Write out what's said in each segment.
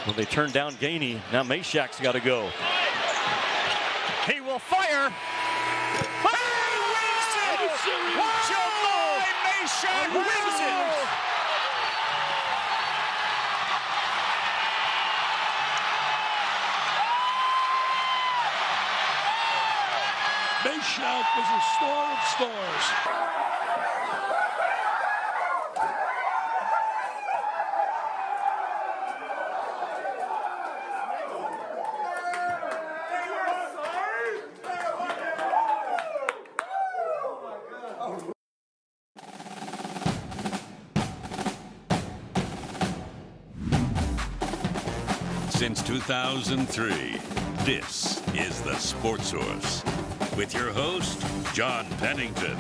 When they turn down Gainey, now Mashak's got to go. He will fire. Mashak wins it. Mashak is a star of stars. Since 2003, this is The Sports Source with your host, John Pennington.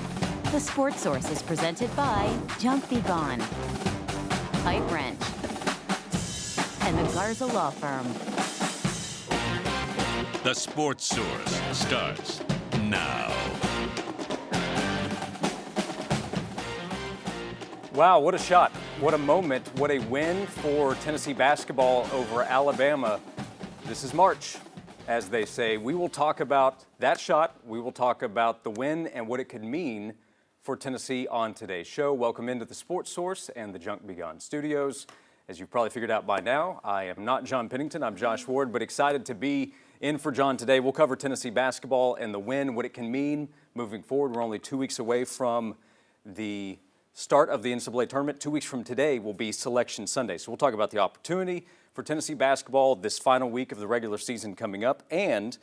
The Sports Source is presented by Junk Be Gone, Pipe Wrench, and the Garza Law Firm. The Sports Source starts now. Wow, what a shot. What a moment. What a win for Tennessee basketball over Alabama. This is March, as they say. We will talk about that shot. We will talk about the win and what it could mean for Tennessee on today's show. Welcome into the Sports Source and the Junk Be Gone studios. As you've probably figured out by now, I am not John Pennington. I'm Josh Ward, but excited to be in for John today. We'll cover Tennessee basketball and the win, what it can mean moving forward. We're only 2 weeks away from the start of the NCAA tournament. 2 weeks from today will be Selection Sunday. So we'll talk about the opportunity for Tennessee basketball this final week of the regular season coming up, and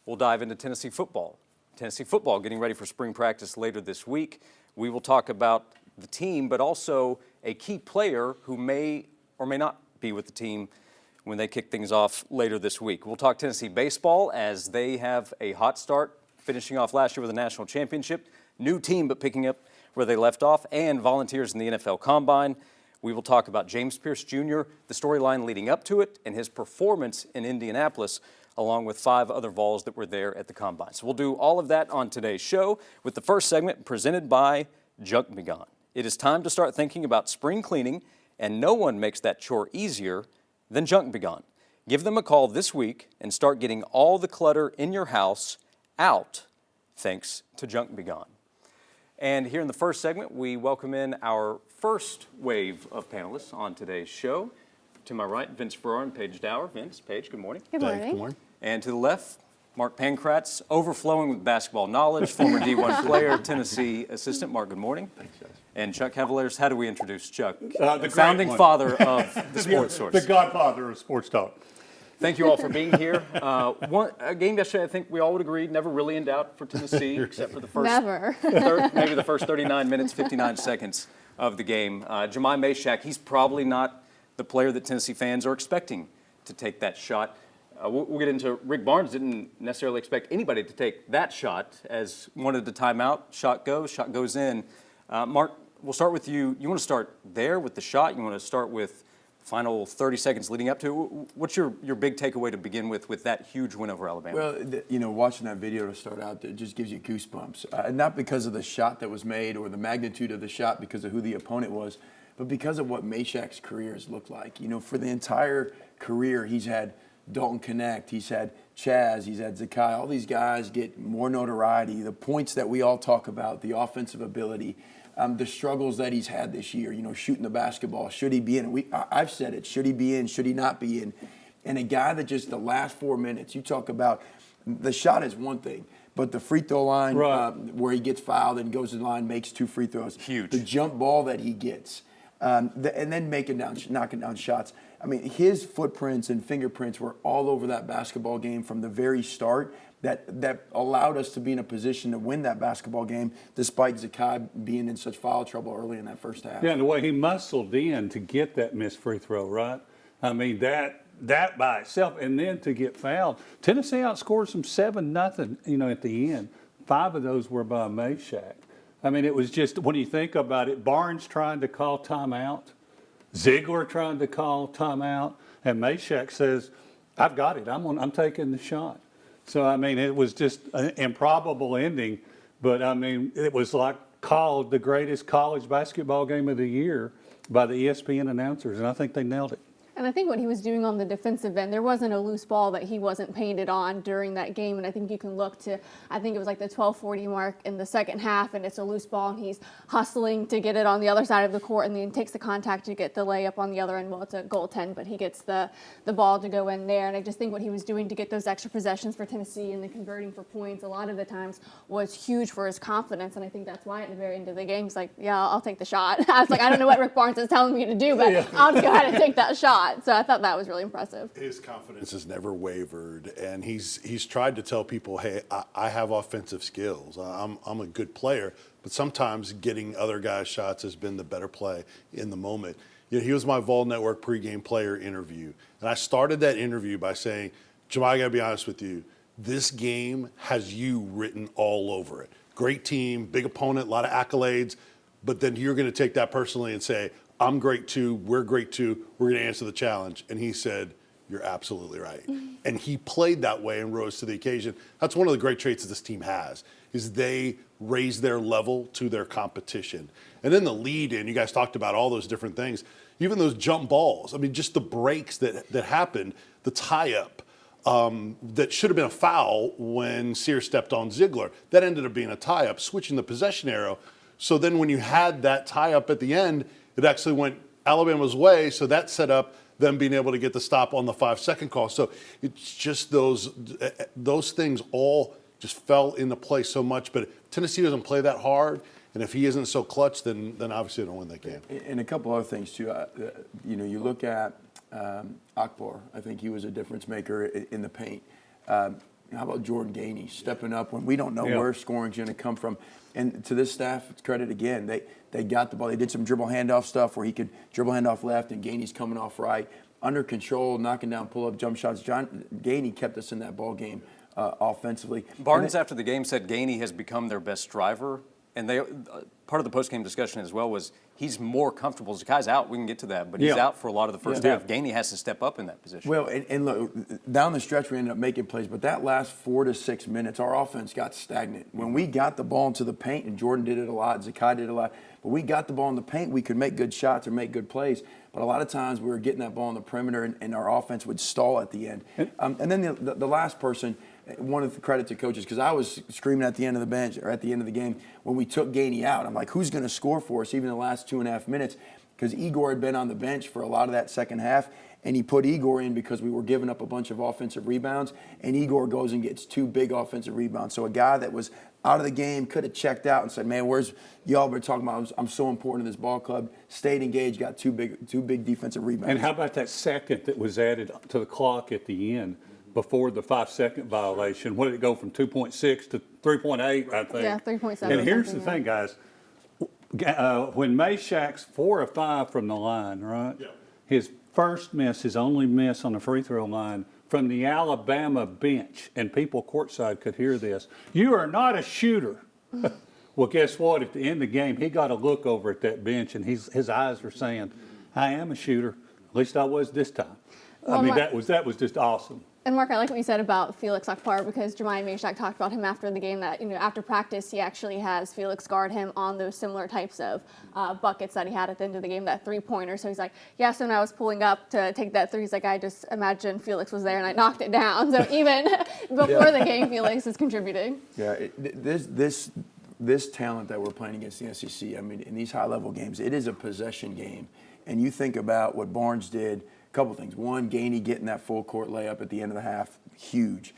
we'll dive into Tennessee football. Tennessee football getting ready for spring practice later this week. We will talk about the team, but also a key player who may or may not be with the team when they kick things off later this week. We'll talk Tennessee baseball as they have a hot start, finishing off last year with a national championship. New team, but picking up where they left off, and volunteers in the NFL Combine. We will talk about James Pierce Jr., the storyline leading up to it, and his performance in Indianapolis, along with 5 other Vols that were there at the Combine. So we'll do all of that on today's show with the first segment presented by Junk Be Gone. It is time to start thinking about spring cleaning, and no one makes that chore easier than Junk Be Gone. Give them a call this week and start getting all the clutter in your house out thanks to Junk Be Gone. And here in the first segment, we welcome in our first wave of panelists on today's show. To my right, Vince Farrar and Paige Dower. Vince, Paige, good morning. Good morning. Good morning. And to the left, Mark Pankratz, overflowing with basketball knowledge, former D1 player, Tennessee assistant. Mark, good morning. Thanks, guys. And Chuck Cavaliers, how do we introduce Chuck? The founding great one. father of the Sports Source. The godfather of sports talk. Thank you all for being here. A game yesterday, I think we all would agree, never really in doubt for Tennessee, except for the first, maybe the first 39 minutes, 59 seconds of the game. Jahmai Mashak, he's probably not the player that Tennessee fans are expecting to take that shot. We'll get into Rick Barnes didn't necessarily expect anybody to take that shot, as wanted the timeout. Shot goes in. Mark, we'll start with you. You want to start there with the shot? You want to start with final 30 seconds leading up to it? What's your big takeaway to begin with that huge win over Alabama? Well, watching that video to start out, it just gives you goosebumps. Not because of the shot that was made or the magnitude of the shot because of who the opponent was, but because of what Mashak's career has looked like. For the entire career, he's had Dalton Connect, he's had Chaz, he's had Zakai. All these guys get more notoriety. The points that we all talk about, the offensive ability, the struggles that he's had this year, shooting the basketball. Should he be in? I've said it. Should he be in? Should he not be in? And a guy that just the last 4 minutes, you talk about the shot is one thing, but the free throw line where he gets fouled and goes to the line, makes 2 free throws. Huge. The jump ball that he gets, and then knocking down shots. I mean, his footprints and fingerprints were all over that basketball game from the very start. That allowed us to be in a position to win that basketball game despite Zakai being in such foul trouble early in that first half. Yeah, and the way he muscled in to get that missed free throw, right? I mean, that by itself, and then to get fouled. Tennessee outscored them 7-0, at the end. 5 of those were by Mashak. I mean, it was just, when you think about it, Barnes trying to call timeout, Ziegler trying to call timeout, and Mashak says, I've got it. I'm taking the shot. So, I mean, it was just an improbable ending, but, I mean, it was like called the greatest college basketball game of the year by the ESPN announcers, and I think they nailed it. And I think what he was doing on the defensive end, there wasn't a loose ball that he wasn't painted on during that game. And I think you can look to, I think it was like the 12:40 mark in the second half, and it's a loose ball, and he's hustling to get it on the other side of the court, and then takes the contact to get the layup on the other end. Well, it's a goaltend, but he gets the ball to go in there. And I just think what he was doing to get those extra possessions for Tennessee and then converting for points a lot of the times was huge for his confidence. And I think that's why at the very end of the game, he's like, yeah, I'll take the shot. I was like, I don't know what Rick Barnes is telling me to do, but I'll just go ahead and take that shot. So I thought that was really impressive. His confidence has never wavered, and he's tried to tell people, hey, I have offensive skills. I'm a good player, but sometimes getting other guys' shots has been the better play in the moment. You know, he was my Vol Network pregame player interview, and I started that interview by saying, Jamal, I got to be honest with you, this game has you written all over it. Great team, big opponent, a lot of accolades, but then you're going to take that personally and say, I'm great too, we're great too, we're going to answer the challenge. And he said, you're absolutely right. And he played that way and rose to the occasion. That's one of the great traits that this team has, is they raise their level to their competition. And then the lead in, you guys talked about all those different things, even those jump balls. I mean, just the breaks that happened, the tie-up that should have been a foul when Sears stepped on Ziegler. That ended up being a tie-up, switching the possession arrow. So then when you had that tie-up at the end, it actually went Alabama's way, so that set up them being able to get the stop on the 5-second call. So it's just those things all just fell into place so much. But if Tennessee doesn't play that hard, and if he isn't so clutch, then obviously they don't win that game. And a couple other things, too. You look at Akbar. I think he was a difference maker in the paint. How about Jordan Gainey stepping up when we don't know where scoring's going to come from? And to this staff's credit, again, they got the ball. They did some dribble handoff stuff where he could dribble handoff left and Gainey's coming off right. Under control, knocking down pull-up jump shots. Gainey kept us in that ball game offensively. Barnes, after the game, said Gainey has become their best driver. And part of the post-game discussion as well was he's more comfortable. Zakai's out. We can get to that. But he's out for a lot of the first half. Gainey has to step up in that position. Well, and look, down the stretch we ended up making plays. But that last 4 to 6 minutes, our offense got stagnant. When we got the ball into the paint, and Jordan did it a lot, Zakai did it a lot, but we got the ball in the paint, we could make good shots or make good plays. But a lot of times we were getting that ball on the perimeter, and our offense would stall at the end. And then the last person, one of the credit to coaches, because I was screaming at the end of the bench or at the end of the game when we took Gainey out. I'm like, who's going to score for us even the last 2.5 minutes? Because Igor had been on the bench for a lot of that second half, and he put Igor in because we were giving up a bunch of offensive rebounds, and Igor goes and gets 2 big offensive rebounds. So a guy that was out of the game could have checked out and said, man, where's y'all been talking about? I'm so important to this ball club. Stayed engaged, got 2 big defensive rebounds. And how about that second that was added to the clock at the end? Before the 5-second violation, what did it go from 2.6 to 3.8? I think. Yeah, 3.7. And here's the thing, guys. When Meshack's 4 of 5 from the line, right? Yeah. His first miss, his only miss on the free throw line from the Alabama bench, and people courtside could hear this. You are not a shooter. Well, guess what? At the end of the game, he got a look over at that bench, and his eyes were saying, "I am a shooter. At least I was this time." Well, I mean, that was just awesome. And Mark, I like what you said about Felix Akbar, because Jemiah Meshack talked about him after the game that, after practice, he actually has Felix guard him on those similar types of buckets that he had at the end of the game, that 3-pointer. So he's like, yeah, so when I was pulling up to take that 3, he's like, I just imagined Felix was there and I knocked it down. So even before the game, Felix is contributing. Yeah, this talent that we're playing against the SEC, I mean, in these high-level games, it is a possession game. And you think about what Barnes did, a couple things. One, Gainey getting that full court layup at the end of the half, huge.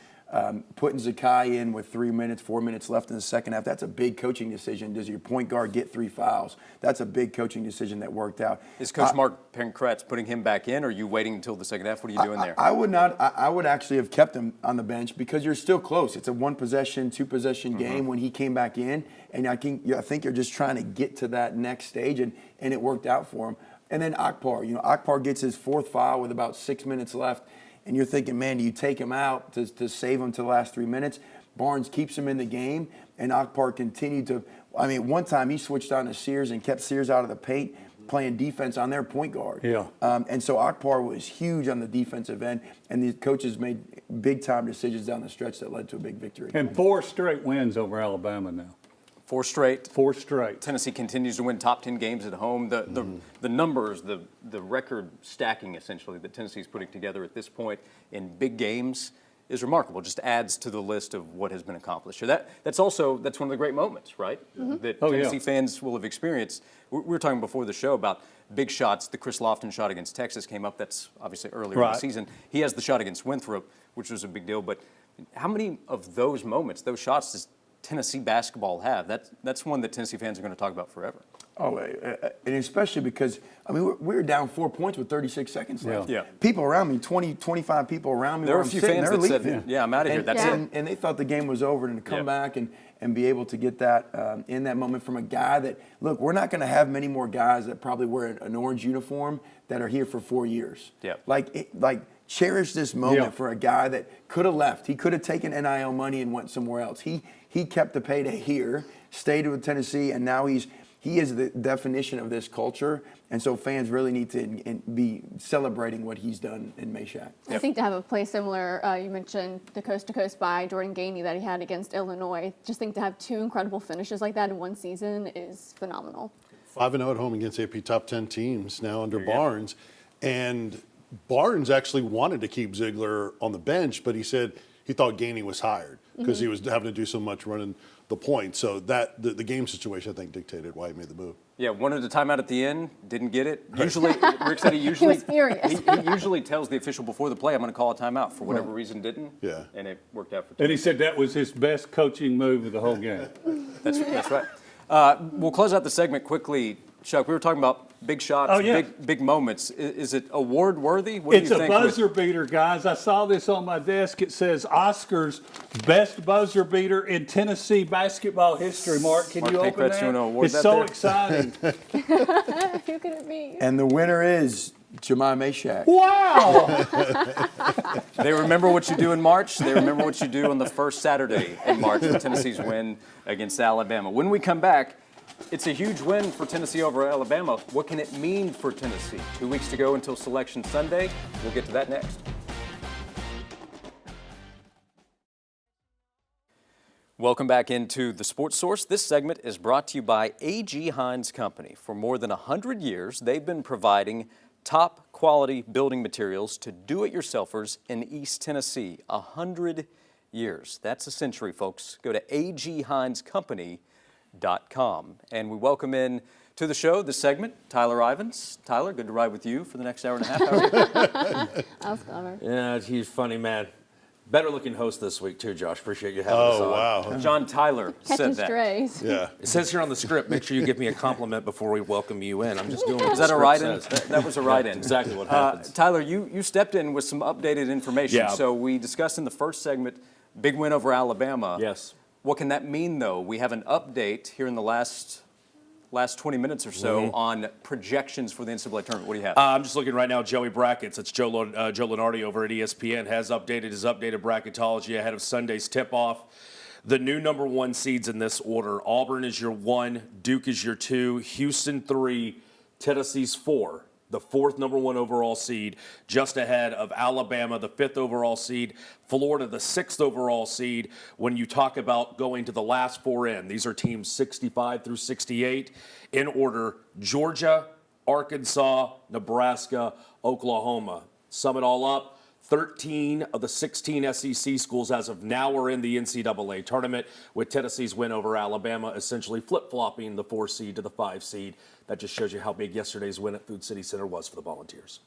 Putting Zakai in with 4 minutes left in the second half, that's a big coaching decision. Does your point guard get 3 fouls? That's a big coaching decision that worked out. Is Coach Mark Pankratz putting him back in, or are you waiting until the second half? What are you doing there? I would not. I would actually have kept him on the bench because you're still close. It's a 1-possession, 2-possession game when he came back in, and I think you're just trying to get to that next stage, and it worked out for him. And then Akbar, Akbar gets his 4th foul with about 6 minutes left. And you're thinking, man, do you take him out to save him to the last 3 minutes? Barnes keeps him in the game, and Akbar continued to – I mean, one time he switched on to Sears and kept Sears out of the paint, playing defense on their point guard. Yeah. And so Akbar was huge on the defensive end, and the coaches made big-time decisions down the stretch that led to a big victory. And 4 straight wins over Alabama now. 4 straight. 4 straight. Tennessee continues to win top 10 games at home. The numbers, the record stacking essentially that Tennessee's putting together at this point in big games is remarkable. Just adds to the list of what has been accomplished. So that's one of the great moments, right? That Tennessee fans will have experienced. We were talking before the show about big shots. The Chris Lofton shot against Texas came up. That's obviously earlier in the season. He has the shot against Winthrop, which was a big deal. But how many of those moments, those shots, does Tennessee basketball have? That's one that Tennessee fans are going to talk about forever. Oh, and especially because, I mean, we were down 4 points with 36 seconds left. Yeah. People around me, 20, 25 people around me. There were a few fans that said, yeah, I'm out of here. That's it. And they thought the game was over, and to come back and be able to get that in that moment from a guy that, look, we're not going to have many more guys that probably wear an orange uniform that are here for 4 years. Yeah. Like cherish this moment for a guy that could have left. He could have taken NIL money and went somewhere else. He kept the payday here, stayed with Tennessee, and now he is the definition of this culture. And so fans really need to be celebrating what he's done in Meshack. I think to have a play similar, you mentioned the coast-to-coast by Jordan Gainey that he had against Illinois. Just think to have 2 incredible finishes like that in one season is phenomenal. 5-0 at home against AP top 10 teams now under Barnes. And Barnes actually wanted to keep Ziegler on the bench, but he said he thought Gainey was hired because he was having to do so much running the point. So that the game situation, I think, dictated why he made the move. Yeah, wanted a timeout at the end, didn't get it. Usually, Rick said he usually was furious. he usually tells the official before the play, I'm going to call a timeout. For whatever reason, didn't. Yeah. And it worked out for And he said that was his best coaching move of the whole game. That's right. We'll close out the segment quickly. Chuck, we were talking about big shots, big moments. Is it award worthy? What It's do you a think? buzzer beater, guys. I saw this on my desk. It says Oscar's best buzzer beater in Tennessee basketball history. Mark, can Mark you open Pankratz, that? you wanna award It's that so there? exciting. Who could it be? And the winner is Jemai Meshack. Wow! They remember what you do in March. They remember what you do on the first Saturday in March for Tennessee's win against Alabama. When we come back, it's a huge win for Tennessee over Alabama. What can it mean for Tennessee? 2 weeks to go until Selection Sunday. We'll get to that next. Welcome back into the Sports Source. This segment is brought to you by A.G. Hines Company. For more than 100 years, they've been providing top quality building materials to do-it-yourselfers in East Tennessee. 100 years. That's a century, folks. Go to aghinescompany.com. And we welcome in to the show, this segment, Tyler Ivins. Tyler, good to ride with you for the next hour and a half. How are you? That was clever. Yeah, he's funny, man. Better looking host this week, too, Josh. Appreciate you having us on. Oh, wow. John Tyler said Catching that. strays. Yeah. It says here on the script, make sure you give me a compliment before we welcome you in. I'm just doing what Is the that a script write-in? says. That was a write-in. Exactly what happens. Tyler, you stepped in with some updated information. Yeah. So we discussed in the first segment, big win over Alabama. Yes. What can that mean, though? We have an update here in the last 20 minutes or so on projections for the NCAA tournament. What do you have? I'm just looking right now, Joey Brackets. It's Joe Lenardi over at ESPN has updated his updated bracketology ahead of Sunday's tip-off. The new number 1 seeds in this order. Auburn is your 1, Duke is your 2, Houston 3, Tennessee's 4. The 4th number 1 overall seed, just ahead of Alabama, the 5th overall seed, Florida, the 6th overall seed. When you talk about going to the last 4 in, these are teams 65 through 68 in order: Georgia, Arkansas, Nebraska, Oklahoma. Sum it all up. 13 of the 16 SEC schools as of now are in the NCAA tournament, with Tennessee's win over Alabama essentially flip-flopping the 4 seed to the 5 seed. That just shows you how big yesterday's win at Food City Center was for the Volunteers.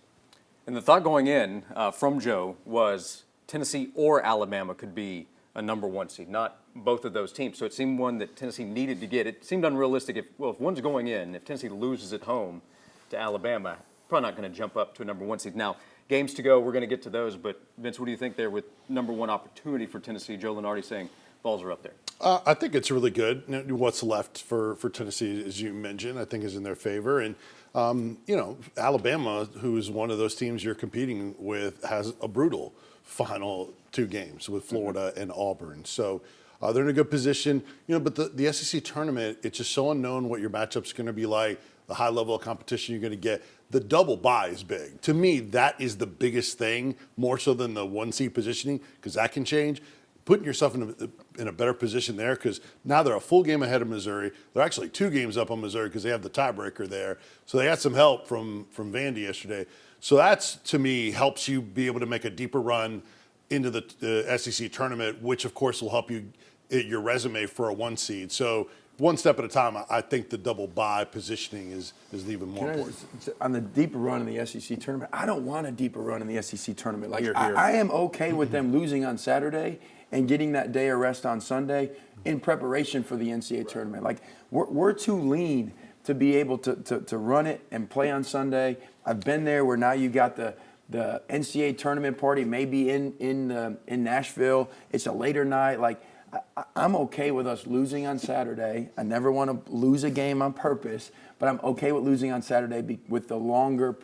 And the thought going in from Joe was Tennessee or Alabama could be a number 1 seed, not both of those teams. So it seemed one that Tennessee needed to get. It seemed unrealistic if one's going in, if Tennessee loses at home to Alabama, probably not going to jump up to a number 1 seed. Now, games to go, we're going to get to those, but Vince, what do you think there with number 1 opportunity for Tennessee? Joe Lenardi saying Vols are up there. I think it's really good. What's left for Tennessee, as you mentioned, I think is in their favor. And, Alabama, who is one of those teams you're competing with, has a brutal final 2 games with Florida and Auburn. So they're in a good position. But the SEC tournament, it's just so unknown what your matchup's going to be like, the high level of competition you're going to get. The double bye is big. To me, that is the biggest thing, more so than the 1 seed positioning, because that can change. putting yourself in a better position there, because now they're a full game ahead of Missouri. They're actually 2 games up on Missouri because they have the tiebreaker there. So they had some help from Vandy yesterday. So that's, to me, helps you be able to make a deeper run into the SEC tournament, which, of course, will help you your resume for a 1 seed. So one step at a time, I think the double bye positioning is even more important. On the deeper run in the SEC tournament, I don't want a deeper run in the SEC tournament. Like, Here. I am okay with them losing on Saturday and getting that day of rest on Sunday in preparation for the NCAA tournament. Like, we're too lean to be able to run it and play on Sunday. I've been there where now you got the NCAA tournament party maybe in Nashville. It's a later night. Like, I'm okay with us losing on Saturday. I never want to lose a game on purpose, but I'm okay with losing on Saturday with the longer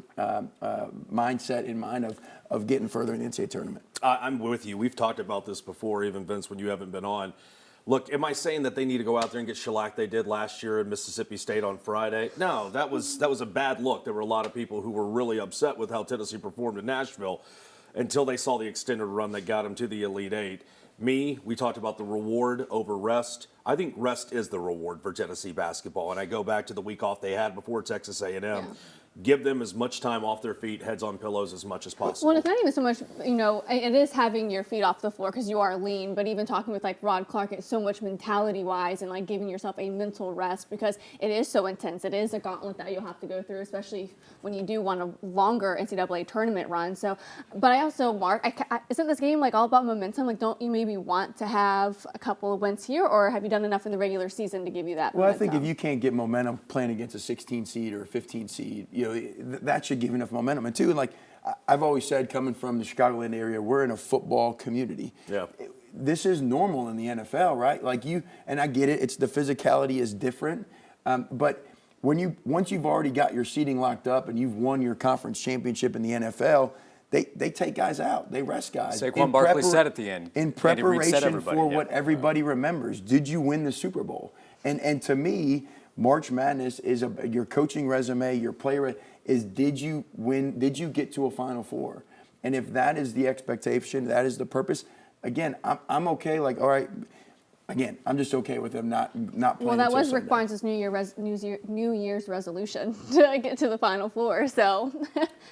mindset in mind of getting further in the NCAA tournament. I'm with you. We've talked about this before, even Vince, when you haven't been on. Look, am I saying that they need to go out there and get shellacked they did last year in Mississippi State on Friday? No, that was a bad look. There were a lot of people who were really upset with how Tennessee performed in Nashville until they saw the extended run that got them to the Elite Eight. We talked about the reward over rest. I think rest is the reward for Tennessee basketball, and I go back to the week off they had before Texas A&M. Yeah. Give them as much time off their feet, heads on pillows as much as possible. Well, it's not even so much, it is having your feet off the floor because you are lean, but even talking with like Rod Clark, it's so much mentality-wise and like giving yourself a mental rest because it is so intense. It is a gauntlet that you'll have to go through, especially when you do want a longer NCAA tournament run. So, but I also, Mark, isn't this game like all about momentum? Like, don't you maybe want to have a couple of wins here, or have you done enough in the regular season to give you that momentum? I think if you can't get momentum playing against a 16 seed or a 15 seed, that should give enough momentum. And two, like I've always said, coming from the Chicagoland area, we're in a football community. Yeah. This is normal in the NFL, right? Like and I get it. It's the physicality is different, but once you've already got your seating locked up and you've won your conference championship in the NFL, they take guys out. They rest guys. Saquon Barkley said at the end. In preparation for what everybody remembers. Did you win the Super Bowl? And to me, March Madness is your coaching resume, your player is did you win? Did you get to a Final Four? And if that is the expectation, that is the purpose. Again, I'm okay. Like, all right. Again, I'm just okay with them not playing. Well, that was Rick Barnes' New Year's resolution to get to the Final Four. So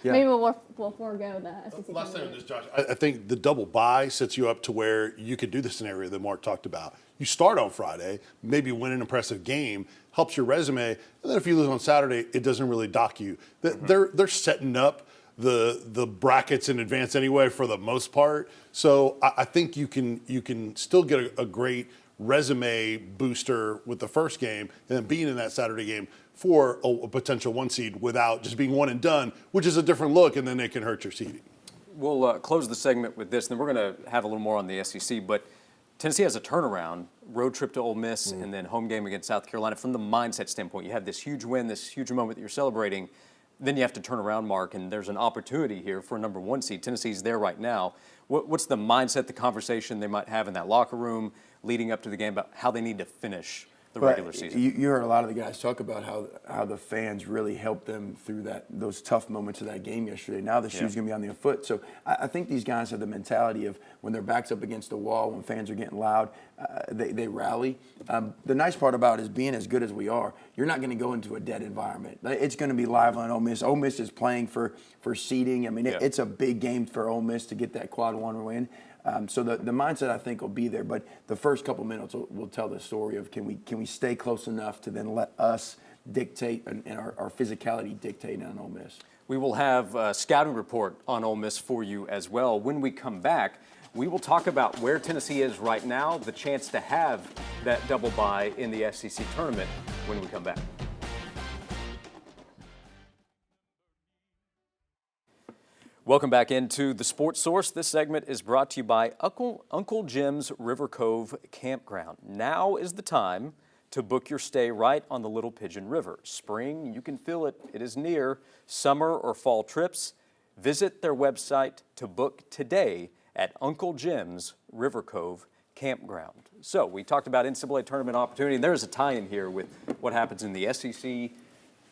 maybe we'll forego the SEC. Last thing on this, Josh, I think the double bye sets you up to where you could do the scenario that Mark talked about. You start on Friday, maybe win an impressive game, helps your resume, and then if you lose on Saturday, it doesn't really dock you. They're setting up the brackets in advance anyway for the most part. So I think you can still get a great resume booster with the first game and then being in that Saturday game for a potential 1 seed without just being one and done, which is a different look, and then it can hurt your seeding. We'll close the segment with this, and then we're going to have a little more on the SEC, but Tennessee has a turnaround, road trip to Ole Miss, and then home game against South Carolina. From the mindset standpoint, you have this huge win, this huge moment that you're celebrating. Then you have to turn around, Mark, and there's an opportunity here for a number 1 seed. Tennessee's there right now. What's the mindset, the conversation they might have in that locker room leading up to the game about how they need to finish the regular season? You heard a lot of the guys talk about how the fans really helped them through those tough moments of that game yesterday. Now the shoe's going to be on their foot. So I think these guys have the mentality of when their back's up against the wall, when fans are getting loud, they rally. The nice part about it is being as good as we are, you're not going to go into a dead environment. It's going to be live on Ole Miss. Ole Miss is playing for seeding. I mean, it's a big game for Ole Miss to get that quad 1 win. So the mindset, I think, will be there. But the first couple minutes will tell the story of can we stay close enough to then let us dictate and our physicality dictate on Ole Miss. We will have a scouting report on Ole Miss for you as well. When we come back, we will talk about where Tennessee is right now, the chance to have that double bye in the SEC tournament when we come back. Welcome back into the Sports Source. This segment is brought to you by Uncle Jim's River Cove Campground. Now is the time to book your stay right on the Little Pigeon River. Spring, you can feel it. It is near. Summer or fall trips, visit their website to book today at Uncle Jim's River Cove Campground. So we talked about NCAA tournament opportunity, and there's a tie-in here with what happens in the SEC,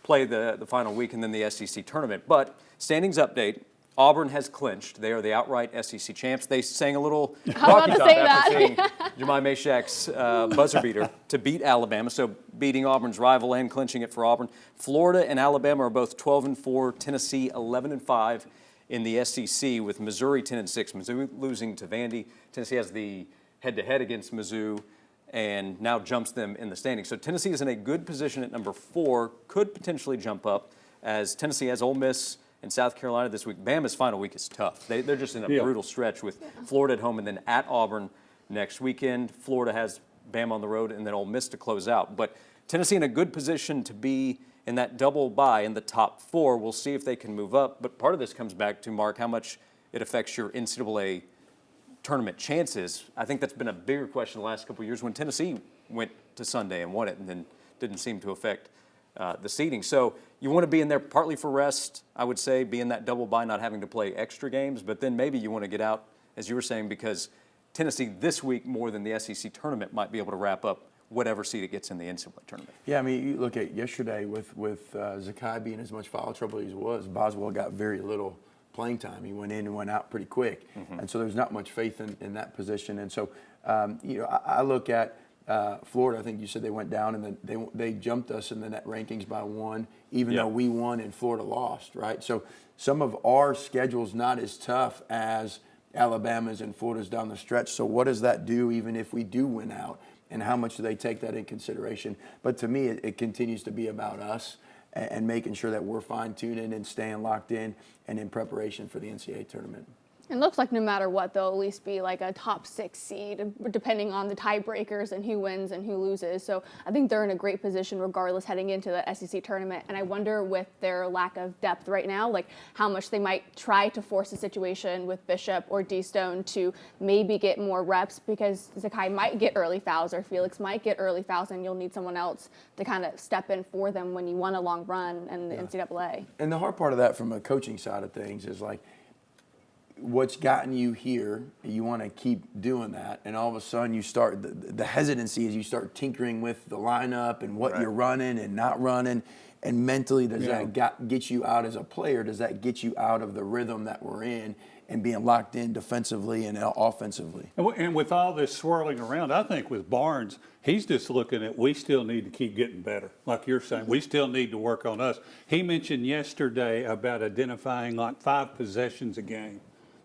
play the final week, and then the SEC tournament. But standings update. Auburn has clinched. They are the outright SEC champs. They sang a little I was Rocky about to Top say after that. seeing Jemai Mashak's buzzer beater to beat Alabama, so beating Auburn's rival and clinching it for Auburn. Florida and Alabama are both 12-4. Tennessee 11-5 in the SEC, with Missouri 10-6. Mizzou losing to Vandy. Tennessee has the head-to-head against Mizzou and now jumps them in the standings. So Tennessee is in a good position at number 4, could potentially jump up, as Tennessee has Ole Miss in South Carolina this week. Bama's final week is tough. They're just in a brutal stretch with Florida at home and then at Auburn next weekend. Florida has Bama on the road and then Ole Miss to close out. But Tennessee in a good position to be in that double bye in the top 4. We'll see if they can move up. But part of this comes back to, Mark, how much it affects your NCAA tournament chances. I think that's been a bigger question the last couple of years when Tennessee went to Sunday and won it and then didn't seem to affect the seeding. So you want to be in there partly for rest, I would say, be in that double bye, not having to play extra games, but then maybe you want to get out, as you were saying, because Tennessee this week more than the SEC tournament might be able to wrap up whatever seed it gets in the NCAA tournament. Yeah, I mean, you look at yesterday with Zakai being as much foul trouble as he was, Boswell got very little playing time. He went in and went out pretty quick. And so there's not much faith in that position. And so, I look at Florida. I think you said they went down and then they jumped us in the net rankings by 1, even though we won and Florida lost, right? So some of our schedule's not as tough as Alabama's and Florida's down the stretch. So what does that do even if we do win out? And how much do they take that in consideration? But to me, it continues to be about us and making sure that we're fine-tuning and staying locked in and in preparation for the NCAA tournament. It looks like no matter what, they'll at least be like a top 6 seed, depending on the tiebreakers and who wins and who loses. So I think they're in a great position regardless heading into the SEC tournament. And I wonder with their lack of depth right now, like how much they might try to force a situation with Bishop or D-Stone to maybe get more reps, because Zakai might get early fouls or Felix might get early fouls, and you'll need someone else to kind of step in for them when you want a long run in the NCAA. And the hard part of that from a coaching side of things is like, what's gotten you here, you want to keep doing that, and all of a sudden you start, the hesitancy is you start tinkering with the lineup and what you're running and not running, and mentally does that get you out as a player? Does that get you out of the rhythm that we're in and being locked in defensively and offensively? And with all this swirling around, I think with Barnes, he's just looking at, we still need to keep getting better. Like you're saying, we still need to work on us. He mentioned yesterday about identifying like 5 possessions a game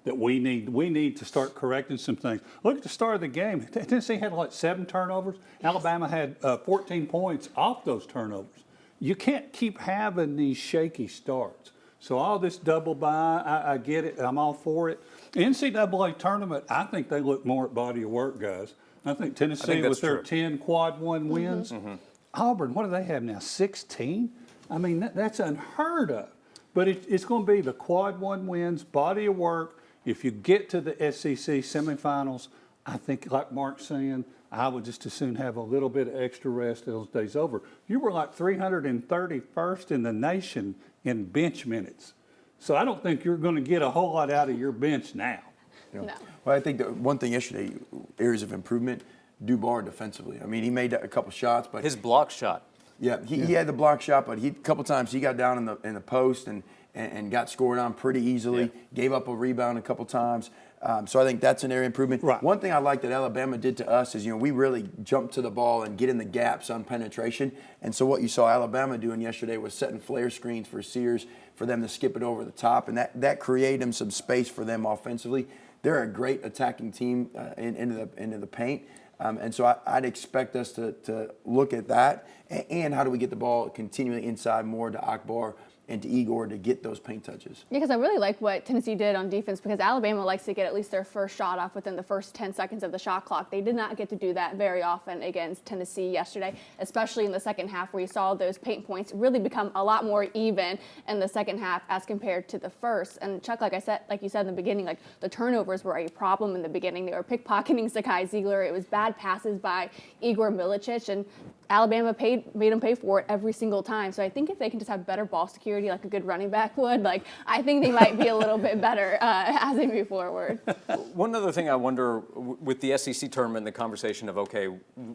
that we need to start correcting some things. Look at the start of the game. Tennessee had like 7 turnovers. Alabama had 14 points off those turnovers. You can't keep having these shaky starts. So all this double bye, I get it. I'm all for it. NCAA tournament, I think they look more at body of work, guys. I think Tennessee with their 10 quad 1 wins. Auburn, what do they have now, 16? I mean, that's unheard of. But it's going to be the quad 1 wins, body of work. If you get to the SEC semifinals, I think, like Mark's saying, I would just as soon have a little bit of extra rest those days over. You were like 331st in the nation in bench minutes. So I don't think you're going to get a whole lot out of your bench now. No. Well, I think the one thing yesterday, areas of improvement, Dubar defensively. I mean, he made a couple shots, but his block shot. Yeah, he had the block shot, but a couple times he got down in the post and got scored on pretty easily. Gave up a rebound a couple times. So I think that's an area of improvement. Right. One thing I like that Alabama did to us is, we really jumped to the ball and get in the gaps on penetration. And so what you saw Alabama doing yesterday was setting flare screens for Sears for them to skip it over the top, and that created them some space for them offensively. They're a great attacking team into the paint. And so I'd expect us to look at that and how do we get the ball continually inside more to Akbar and to Igor to get those paint touches. Yeah, because I really like what Tennessee did on defense, because Alabama likes to get at least their first shot off within the first 10 seconds of the shot clock. They did not get to do that very often against Tennessee yesterday, especially in the second half where you saw those paint points really become a lot more even in the second half as compared to the first. And Chuck, like you said in the beginning, like the turnovers were a problem in the beginning. They were pickcocketing Zakai Ziegler. It was bad passes by Igor Milicic, and Alabama made them pay for it every single time. So I think if they can just have better ball security, like a good running back would, like I think they might be a little bit better as they move forward. One other thing I wonder with the SEC tournament, the conversation of, okay,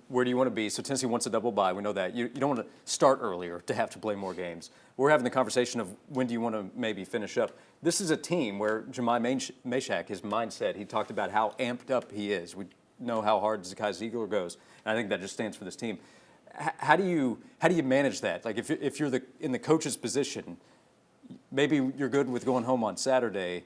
where do you want to be? So Tennessee wants a double bye. We know that. You don't want to start earlier to have to play more games. We're having the conversation of when do you want to maybe finish up. This is a team where Jemai Meshack, his mindset, he talked about how amped up he is. We know how hard Zakai Ziegler goes. And I think that just stands for this team. How do you manage that? Like if you're in the coach's position, maybe you're good with going home on Saturday.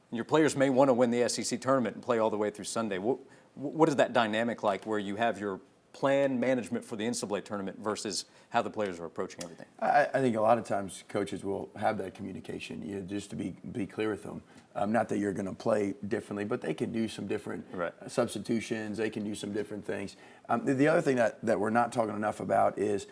And your players may want to win the SEC tournament and play all the way through Sunday. What is that dynamic like where you have your plan management for the NCAA tournament versus how the players are approaching everything? I think a lot of times coaches will have that communication, just to be clear with them. Not that you're going to play differently, but they can do some different substitutions. They can do some different things. The other thing that we're not talking enough about is,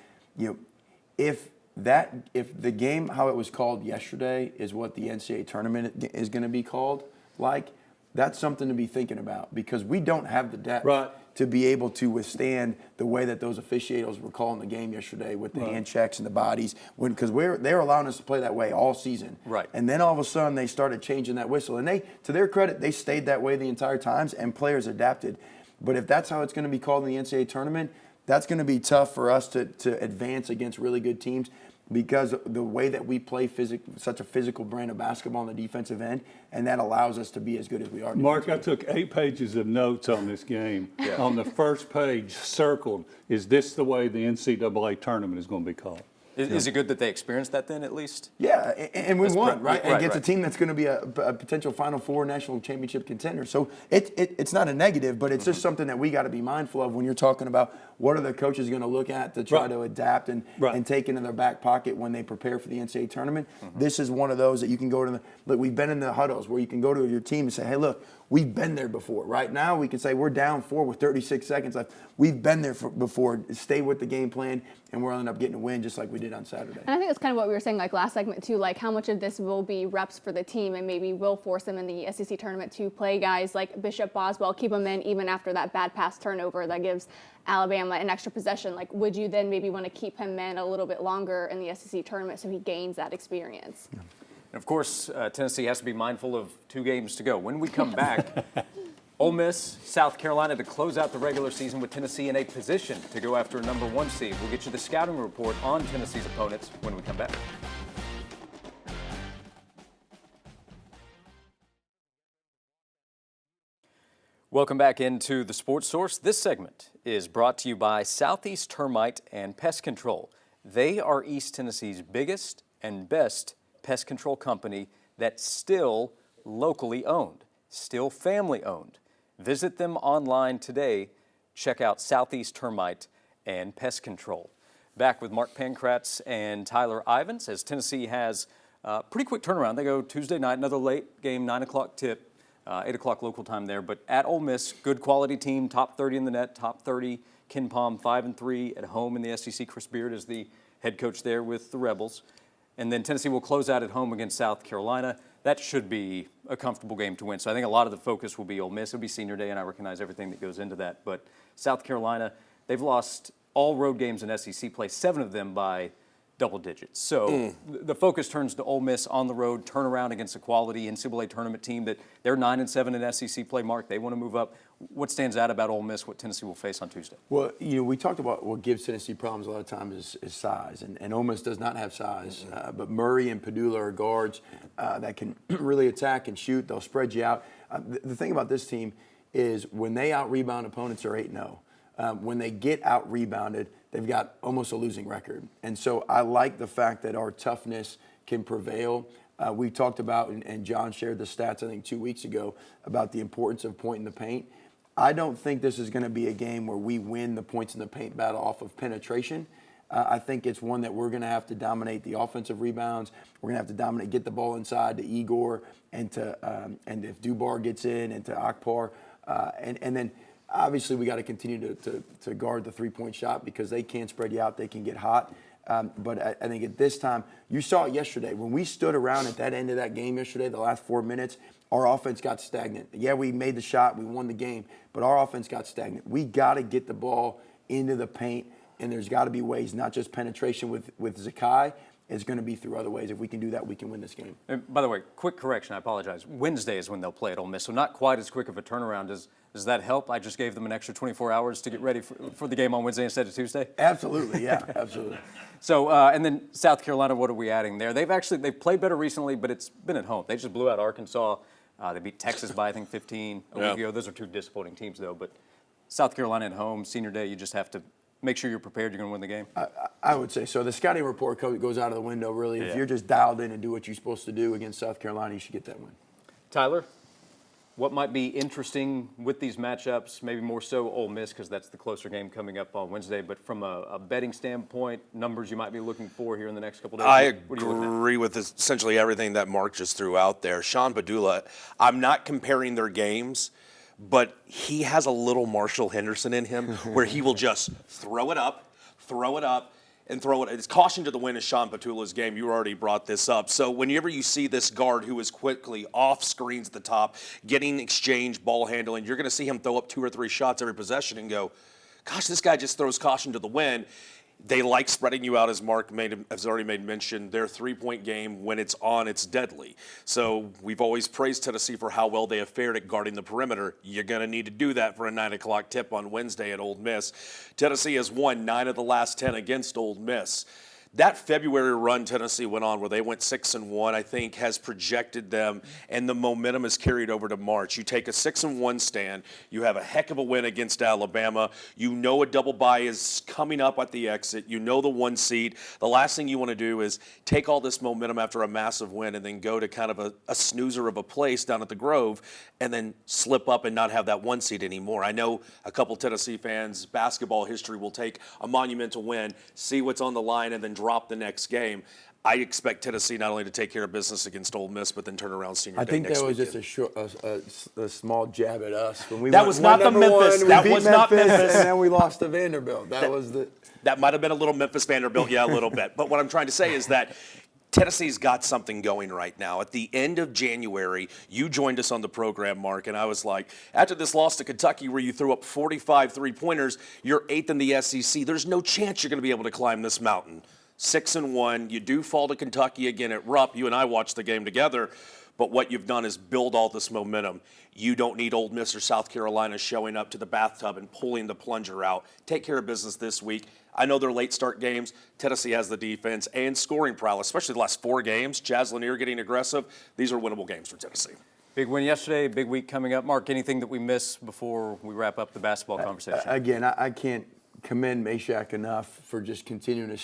if the game, how it was called yesterday, is what the NCAA tournament is going to be called like, that's something to be thinking about, because we don't have the depth to be able to withstand the way that those officiators were calling the game yesterday with the hand checks and the bodies, because they're allowing us to play that way all season. Right. And then all of a sudden they started changing that whistle, and to their credit, they stayed that way the entire times, and players adapted. But if that's how it's going to be called in the NCAA tournament, that's going to be tough for us to advance against really good teams, because the way that we play such a physical brand of basketball on the defensive end, and that allows us to be as good as we are. Mark, I took 8 pages of notes on this game. On the first page, circled, is this the way the NCAA tournament is going to be called? Is it good that they experienced that then, at least? Yeah, and we won, right? And against right. a team that's going to be a potential Final Four national championship contender. So it's not a negative, but it's just something that we got to be mindful of when you're talking about what are the coaches going to look at to try to adapt and take into their back pocket when they prepare for the NCAA tournament. This is one of those that you can go to. Look, we've been in the huddles where you can go to your team and say, hey, look, we've been there before. Right now we can say we're down 4 with 36 seconds left. We've been there before. Stay with the game plan, and we'll end up getting a win just like we did on Saturday. And I think that's kind of what we were saying like last segment too, like how much of this will be reps for the team and maybe will force them in the SEC tournament to play guys like Bishop Boswell, keep them in even after that bad pass turnover that gives Alabama an extra possession. Like, would you then maybe want to keep him in a little bit longer in the SEC tournament so he gains that experience? Yeah. And of course, Tennessee has to be mindful of 2 games to go. When we come back, Ole Miss, South Carolina to close out the regular season with Tennessee in a position to go after a number 1 seed. We'll get you the scouting report on Tennessee's opponents when we come back. Welcome back into the Sports Source. This segment is brought to you by Southeast Termite and Pest Control. They are East Tennessee's biggest and best pest control company that's still locally owned, still family owned. Visit them online today. Check out Southeast Termite and Pest Control. Back with Mark Pankratz and Tyler Ivins as Tennessee has a pretty quick turnaround. They go Tuesday night, another late game, 9 o'clock tip, 8 o'clock local time there. But at Ole Miss, good quality team, top 30 in the net, top 30. Ken Palm 5-3 at home in the SEC. Chris Beard is the head coach there with the Rebels. And then Tennessee will close out at home against South Carolina. That should be a comfortable game to win. So I think a lot of the focus will be Ole Miss. It'll be senior day, and I recognize everything that goes into that. But South Carolina, they've lost all road games in SEC play, 7 of them by double digits. So the focus turns to Ole Miss on the road, turn around against a quality NCAA tournament team that they're 9-7 in SEC play, Mark. They want to move up. What stands out about Ole Miss, what Tennessee will face on Tuesday? Well, we talked about what gives Tennessee problems a lot of times is size, and Ole Miss does not have size. But Murray and Padula are guards that can really attack and shoot. They'll spread you out. The thing about this team is when they out-rebound opponents are 8-0. When they get out-rebounded, they've got almost a losing record. And so I like the fact that our toughness can prevail. We talked about, and John shared the stats, I think, 2 weeks ago, about the importance of point in the paint. I don't think this is going to be a game where we win the points in the paint battle off of penetration. I think it's one that we're going to have to dominate the offensive rebounds. We're going to have to get the ball inside to Igor and if Dubar gets in, and to Akpar. And then obviously we got to continue to guard the three-point shot because they can spread you out. They can get hot. But I think at this time, you saw it yesterday. When we stood around at that end of that game yesterday, the last 4 minutes, our offense got stagnant. Yeah, we made the shot. We won the game. But our offense got stagnant. We got to get the ball into the paint and there's got to be ways, not just penetration with Zakai. It's going to be through other ways. If we can do that, we can win this game. And by the way, quick correction, I apologize. Wednesday is when they'll play at Ole Miss, so not quite as quick of a turnaround. Does that help? I just gave them an extra 24 hours to get ready for the game on Wednesday instead of Tuesday? Absolutely, yeah, absolutely. So, and then South Carolina, what are we adding there? They've played better recently, but it's been at home. They just blew out Arkansas. They beat Texas by, I think, 15 a week ago. Those are two disappointing teams, though. But South Carolina at home, senior day, you just have to make sure you're prepared. You're going to win the game. I would say so. The scouting report goes out of the window, really. If you're just dialed in and do what you're supposed to do against South Carolina, you should get that win. Tyler, what might be interesting with these matchups, maybe more so Ole Miss because that's the closer game coming up on Wednesday, but from a betting standpoint, numbers you might be looking for here in the next couple of days? I agree with essentially everything that Mark just threw out there. Sean Padula, I'm not comparing their games, but he has a little Marshall Henderson in him where he will just throw it up, and throw it. It's caution to the wind is Sean Patula's game. You already brought this up. So whenever you see this guard who is quickly off screens at the top, getting exchange, ball handling, you're going to see him throw up 2 or 3 shots every possession and go, gosh, this guy just throws caution to the wind. They like spreading you out, as Mark has already made mention. Their three-point game, when it's on, it's deadly. So we've always praised Tennessee for how well they have fared at guarding the perimeter. You're going to need to do that for a 9 o'clock tip on Wednesday at Ole Miss. Tennessee has won 9 of the last 10 against Ole Miss. That February run Tennessee went on where they went 6-1, I think, has projected them, and the momentum is carried over to March. You take a 6-1 stand. You have a heck of a win against Alabama. You know a double bye is coming up at the exit. You know the 1 seed. The last thing you want to do is take all this momentum after a massive win and then go to kind of a snoozer of a place down at the Grove and then slip up and not have that 1 seed anymore. I know a couple Tennessee fans, basketball history will take a monumental win, see what's on the line, and then drop the next game. I expect Tennessee not only to take care of business against Ole Miss, but then turn around senior day next weekend. I think that was just a small jab at us. When we that was not the Memphis. That was not Memphis. And then we lost to Vanderbilt. That might have been a little Memphis Vanderbilt, a little bit. But what I'm trying to say is that Tennessee's got something going right now. At the end of January, you joined us on the program, Mark, and I was like, after this loss to Kentucky where you threw up 45 3-pointers, you're 8th in the SEC. There's no chance you're going to be able to climb this mountain. 6-1. You do fall to Kentucky again at Rupp. You and I watched the game together. But what you've done is build all this momentum. You don't need Ole Miss or South Carolina showing up to the bathtub and pulling the plunger out. Take care of business this week. I know they're late start games. Tennessee has the defense and scoring prowess, especially the last 4 games. Jazz Lanier getting aggressive. These are winnable games for Tennessee. Big win yesterday, big week coming up. Mark, anything that we missed before we wrap up the basketball conversation? Again, I can't commend Meshack enough for just continuing to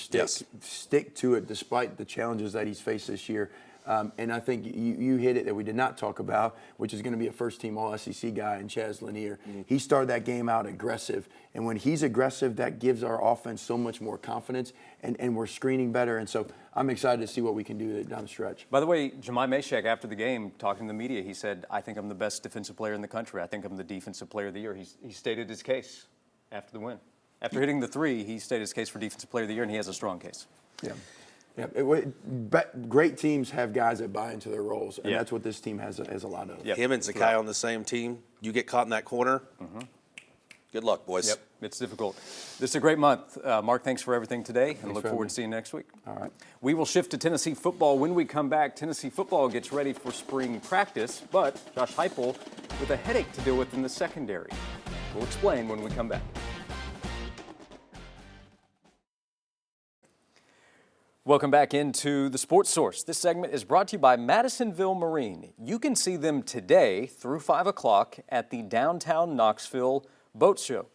stick to it despite the challenges that he's faced this year. And I think you hit it that we did not talk about, which is going to be a first-team All-SEC guy in Chaz Lanier. He started that game out aggressive, and when he's aggressive, that gives our offense so much more confidence, and we're screening better. And so I'm excited to see what we can do down the stretch. By the way, Jemai Meshack, after the game, talking to the media, he said, I think I'm the best defensive player in the country. I think I'm the defensive player of the year. He stated his case after the win. After hitting the 3, he stated his case for defensive player of the year, and he has a strong case. Yeah. Great teams have guys that buy into their roles, and that's what this team has a lot of. Him and Zakai on the same team, you get caught in that corner, good luck, boys. Yep, it's difficult. This is a great month. Mark, thanks for everything today, and look forward to seeing you next week. All right. We will shift to Tennessee football. When we come back, Tennessee football gets ready for spring practice, but Josh Heupel with a headache to deal with in the secondary. We'll explain when we come back. Welcome back into the Sports Source. This segment is brought to you by Madisonville Marine. You can see them today through 5 o'clock at the downtown Knoxville Boat Show.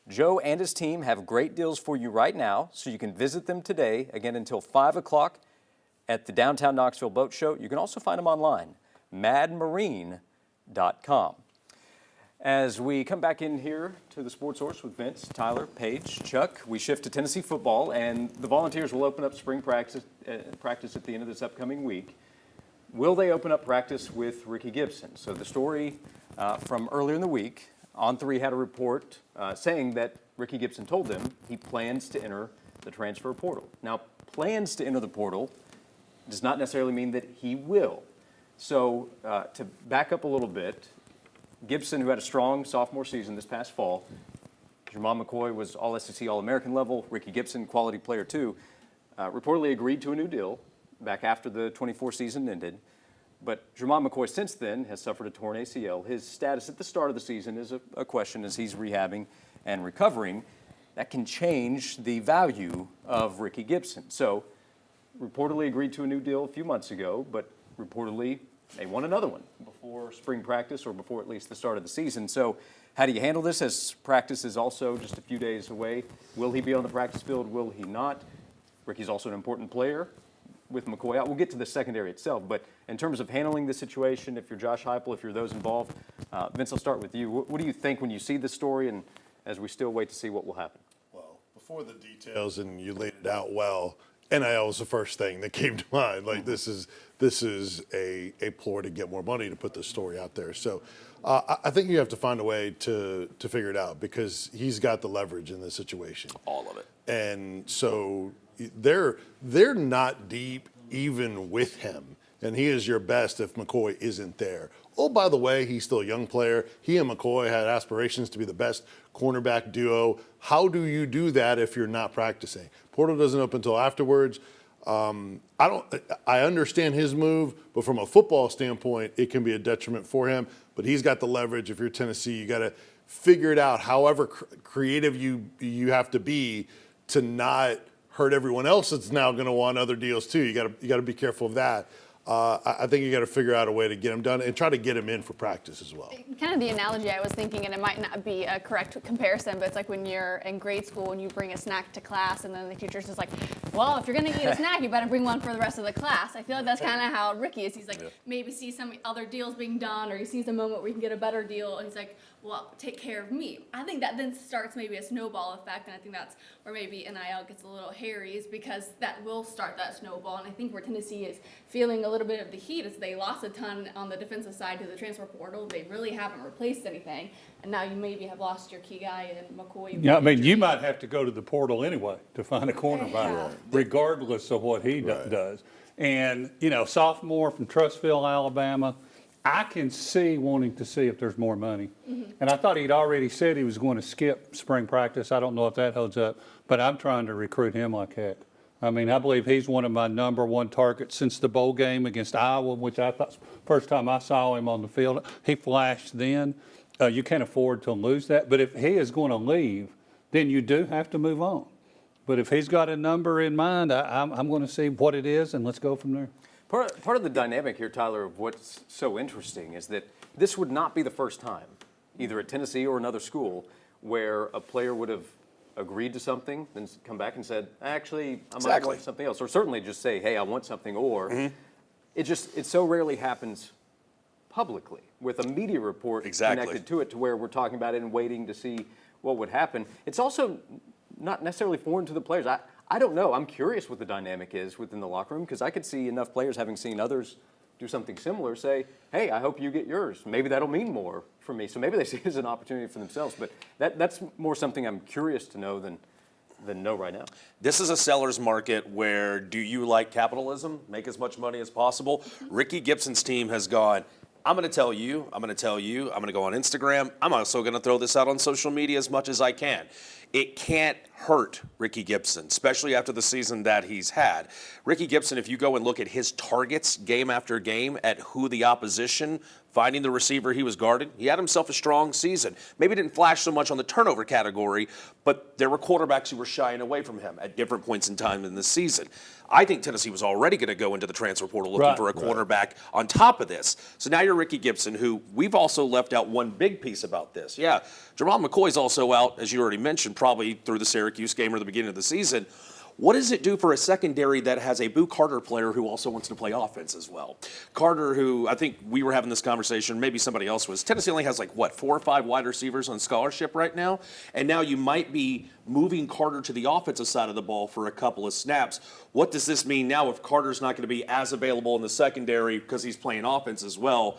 Joe and his team have great deals for you right now, so you can visit them today, again until 5 o'clock at the downtown Knoxville Boat Show. You can also find them online, madmarine.com. As we come back in here to the Sports Source with Vince, Tyler, Paige, Chuck, we shift to Tennessee football, and the Volunteers will open up spring practice at the end of this upcoming week. Will they open up practice with Ricky Gibson? So the story from earlier in the week, On3 had a report saying that Ricky Gibson told them he plans to enter the transfer portal. Now, plans to enter the portal does not necessarily mean that he will. So to back up a little bit, Gibson, who had a strong sophomore season this past fall, Jamal McCoy was all SEC, All-American level. Ricky Gibson, quality player too, reportedly agreed to a new deal back after the 24 season ended. But Jamal McCoy since then has suffered a torn ACL. His status at the start of the season is a question as he's rehabbing and recovering. That can change the value of Ricky Gibson. So reportedly agreed to a new deal a few months ago, but reportedly they want another one before spring practice or before at least the start of the season. So how do you handle this as practice is also just a few days away? Will he be on the practice field? Will he not? Ricky's also an important player with McCoy out. We'll get to the secondary itself, but in terms of handling the situation, if you're Josh Heupel, if you're those involved, Vince, I'll start with you. What do you think when you see the story and as we still wait to see what will happen? Well, before the details, and you laid it out well, NIL was the first thing that came to mind. Like this is a ploy to get more money to put this story out there. So I think you have to find a way to figure it out because he's got the leverage in this situation. All of it. And so they're not deep even with him. And he is your best if McCoy isn't there. Oh, by the way, he's still a young player. He and McCoy had aspirations to be the best cornerback duo. How do you do that if you're not practicing? Portal doesn't open until afterwards. I understand his move, but from a football standpoint, it can be a detriment for him. But he's got the leverage. If you're Tennessee, you got to figure it out. However creative you have to be to not hurt everyone else that's now going to want other deals too. You got to be careful of that. I think you got to figure out a way to get him done and try to get him in for practice as well. Kind of the analogy I was thinking, and it might not be a correct comparison, but it's like when you're in grade school and you bring a snack to class and then the teacher's just like, well, if you're going to eat a snack, you better bring one for the rest of the class. I feel like that's kind of how Ricky is. He's like, maybe sees some other deals being done or he sees a moment where he can get a better deal and he's like, well, take care of me. I think that then starts maybe a snowball effect, and I think that's where maybe NIL gets a little hairy is because that will start that snowball. And I think where Tennessee is feeling a little bit of the heat is they lost a ton on the defensive side to the transfer portal. They really haven't replaced anything, and now you maybe have lost your key guy in McCoy. Yeah, I mean, you might have to go to the portal anyway to find a cornerback, regardless of what he does. And, sophomore from Trussville, Alabama, I can see wanting to see if there's more money. And I thought he'd already said he was going to skip spring practice. I don't know if that holds up, but I'm trying to recruit him like heck. I mean, I believe he's one of my number one targets since the bowl game against Iowa, which I thought first time I saw him on the field. He flashed then. You can't afford to lose that. But if he is going to leave, then you do have to move on. But if he's got a number in mind, I'm going to see what it is, and let's go from there. Part of the dynamic here, Tyler, of what's so interesting is that this would not be the first time, either at Tennessee or another school, where a player would have agreed to something, then come back and said, actually, I might want something else. Or certainly just say, hey, I want something. Or it so rarely happens publicly with a media report connected to it to where we're talking about it and waiting to see what would happen. It's also not necessarily foreign to the players. I don't know. I'm curious what the dynamic is within the locker room because I could see enough players having seen others do something similar say, hey, I hope you get yours. Maybe that'll mean more for me. So maybe they see it as an opportunity for themselves. But that's more something I'm curious to know than know right now. This is a seller's market where do you like capitalism, make as much money as possible? Ricky Gibson's team has gone, I'm going to tell you, I'm going to go on Instagram. I'm also going to throw this out on social media as much as I can. It can't hurt Ricky Gibson, especially after the season that he's had. Ricky Gibson, if you go and look at his targets game after game at who the opposition, finding the receiver he was guarding, he had himself a strong season. Maybe didn't flash so much on the turnover category, but there were quarterbacks who were shying away from him at different points in time in the season. I think Tennessee was already going to go into the transfer portal looking for a quarterback on top of this. So now you're Ricky Gibson, who we've also left out one big piece about this. Yeah, Jamal McCoy's also out, as you already mentioned, probably through the Syracuse game or the beginning of the season. What does it do for a secondary that has a Boo Carter player who also wants to play offense as well? Carter, who I think we were having this conversation, maybe somebody else was. Tennessee only has 4 or 5 wide receivers on scholarship right now. And now you might be moving Carter to the offensive side of the ball for a couple of snaps. What does this mean now if Carter's not going to be as available in the secondary because he's playing offense as well?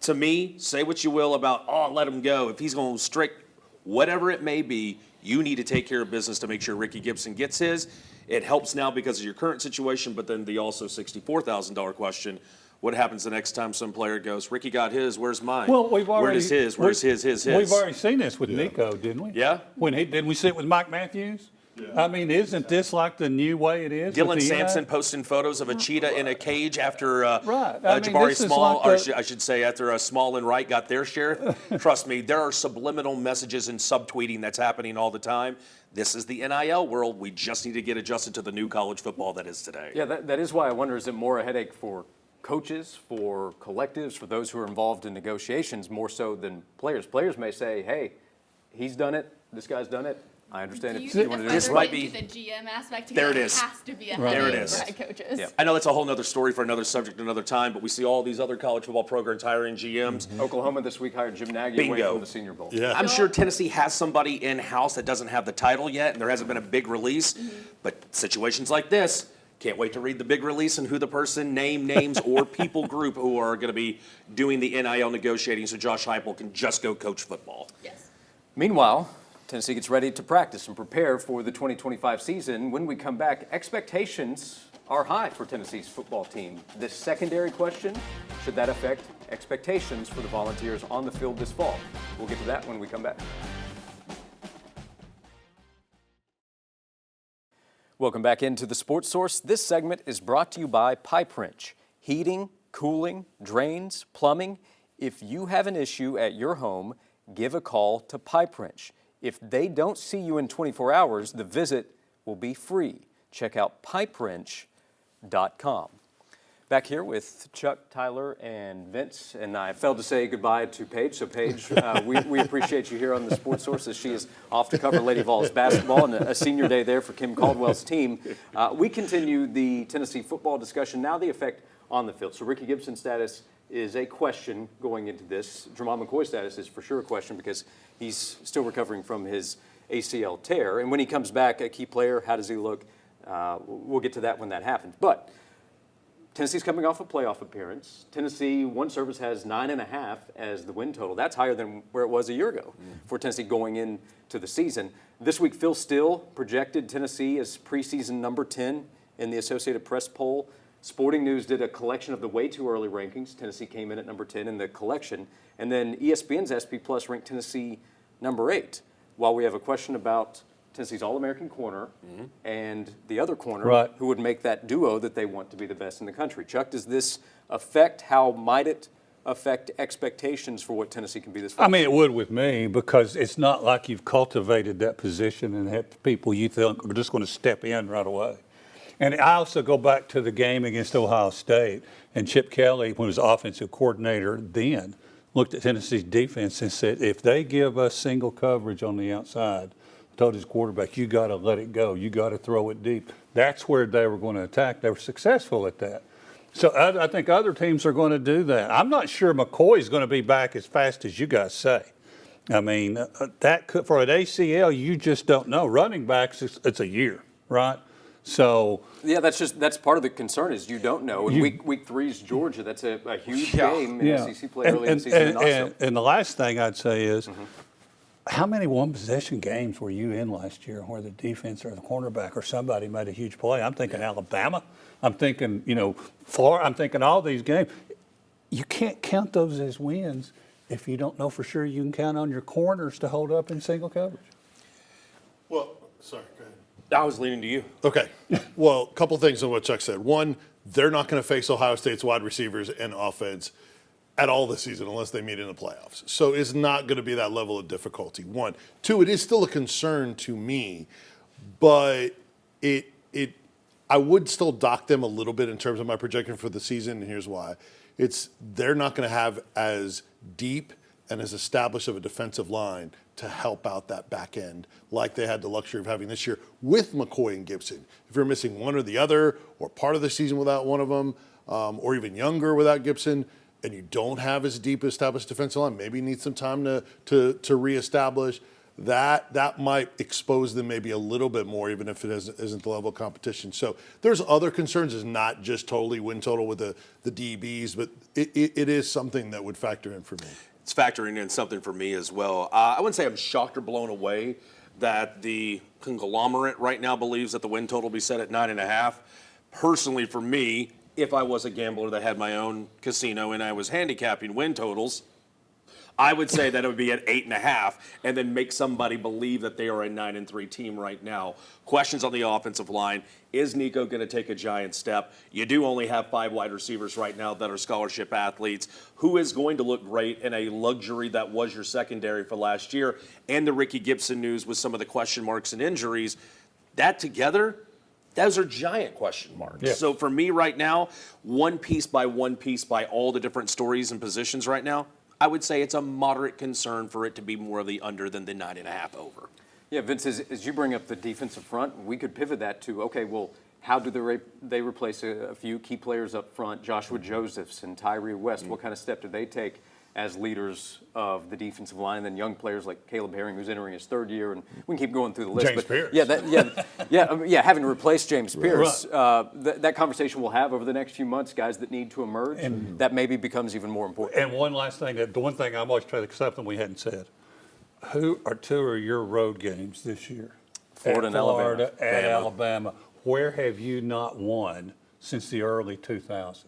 To me, say what you will about, let him go. If he's going to strict whatever it may be, you need to take care of business to make sure Ricky Gibson gets his. It helps now because of your current situation, but then the also $64,000 question, What happens the next time some player goes, Ricky got his, where's mine? Well, we've already. Where's his? Where's his? We've already seen this with Nico, didn't we? Yeah. Didn't we see it with Mike Matthews? Yeah. I mean, isn't this like the new way it is? Dylan Sampson posting photos of a cheetah in a cage after Jabari Small, like or I should say after Small and Wright got their share. Trust me, there are subliminal messages and subtweeting that's happening all the time. This is the NIL world. We just need to get adjusted to the new college football that is today. Yeah, that is why I wonder, is it more a headache for coaches, for collectives, for those who are involved in negotiations, more so than players? Players may say, hey, he's done it, this guy's done it. I understand if you want to do this might be the GM aspect. There it is. Has to be a There it headache is. for head coaches. Yeah. I know that's a whole other story for another subject, another time, but we see all these other college football programs hiring GMs. Oklahoma this week hired Jim Nagy away Bingo. from the Senior Bowl. Yeah. I'm sure Tennessee has somebody in-house that doesn't have the title yet, and there hasn't been a big release. But situations like this, can't wait to read the big release and who the person, names, or people group who are going to be doing the NIL negotiating so Josh Heupel can just go coach football. Yes. Meanwhile, Tennessee gets ready to practice and prepare for the 2025 season. When we come back, expectations are high for Tennessee's football team. The secondary question, should that affect expectations for the Volunteers on the field this fall? We'll get to that when we come back. Welcome back into the Sports Source. This segment is brought to you by Pipe Wrench. Heating, cooling, drains, plumbing. If you have an issue at your home, give a call to Pipe Wrench. If they don't see you in 24 hours, the visit will be free. Check out pipewrench.com. Back here with Chuck, Tyler, and Vince, and I failed to say goodbye to Paige. So Paige, we appreciate you here on the Sports Source as she is off to cover Lady Vols basketball and a senior day there for Kim Caldwell's team. We continue the Tennessee football discussion, now the effect on the field. So Ricky Gibson's status is a question going into this. Jermon McCoy's status is for sure a question because he's still recovering from his ACL tear. And when he comes back, a key player, how does he look? We'll get to that when that happens. But Tennessee's coming off a playoff appearance. Tennessee, one service has 9.5 as the win total. That's higher than where it was a year ago for Tennessee going into the season. This week, Phil Steele projected Tennessee as preseason number 10 in the Associated Press poll. Sporting News did a collection of the way too early rankings. Tennessee came in at number 10 in the collection. And then ESPN's SP Plus ranked Tennessee number 8. While we have a question about Tennessee's All-American corner and the other corner who would make that duo that they want to be the best in the country. Chuck, does this affect, how might it affect expectations for what Tennessee can be this fall? I mean, it would with me because it's not like you've cultivated that position and have people you think are just going to step in right away. And I also go back to the game against Ohio State, and Chip Kelly, when he was offensive coordinator then, looked at Tennessee's defense and said, if they give us single coverage on the outside, told his quarterback, you got to let it go. You got to throw it deep. That's where they were going to attack. They were successful at that. So I think other teams are going to do that. I'm not sure McCoy's going to be back as fast as you guys say. I mean, that could, for an ACL, you just don't know. Running backs, it's a year, right? So yeah, that's part of the concern is you don't know. And week 3 is Georgia. That's a huge game in SEC play early in the season. And the last thing I'd say is, how many one-possession games were you in last year where the defense or the cornerback or somebody made a huge play? I'm thinking Alabama. I'm thinking, Florida. I'm thinking all these games. You can't count those as wins if you don't know for sure you can count on your corners to hold up in single coverage. Well, sorry, go ahead. I was leaning to you. Okay. Well, a couple things on what Chuck said. One, they're not going to face Ohio State's wide receivers and offense at all this season unless they meet in the playoffs. So it's not going to be that level of difficulty. One. Two, it is still a concern to me, but I would still dock them a little bit in terms of my projection for the season, and here's why. They're not going to have as deep and as established of a defensive line to help out that back end like they had the luxury of having this year with McCoy and Gibson. If you're missing one or the other or part of the season without one of them or even younger without Gibson and you don't have as deep established defensive line, maybe you need some time to reestablish, that might expose them maybe a little bit more even if it isn't the level of competition. So there's other concerns. It's not just totally win total with the DBs, but it is something that would factor in for me. It's factoring in something for me as well. I wouldn't say I'm shocked or blown away that the conglomerate right now believes that the win total will be set at 9.5. Personally, for me, if I was a gambler that had my own casino and I was handicapping win totals, I would say that it would be at 8.5, and then make somebody believe that they are a 9-3 team right now. Questions on the offensive line: is Nico going to take a giant step? You do only have 5 wide receivers right now that are scholarship athletes. Who is going to look great in a luxury that was your secondary for last year? And the Ricky Gibson news with some of the question marks and injuries. That together, those are giant question marks. Yeah. So for me right now, one piece by all the different stories and positions right now, I would say it's a moderate concern for it to be more of the under than the 9.5 over. Yeah, Vince, as you bring up the defensive front, we could pivot that to, okay, well, how do they replace a few key players up front, Joshua Josephs and Tyree West? What kind of step do they take as leaders of the defensive line? And then young players like Caleb Herring, who's entering his 3rd year, and we can keep going through the list. James Pierce. Yeah, having to replace James Pierce. That conversation we'll have over the next few months, guys that need to emerge, and that maybe becomes even more important. And one last thing, the one thing I'm always trying to, something we hadn't said. Who are 2 of your road games this year? Florida and Alabama. At Alabama. Where have you not won since the early 2000s?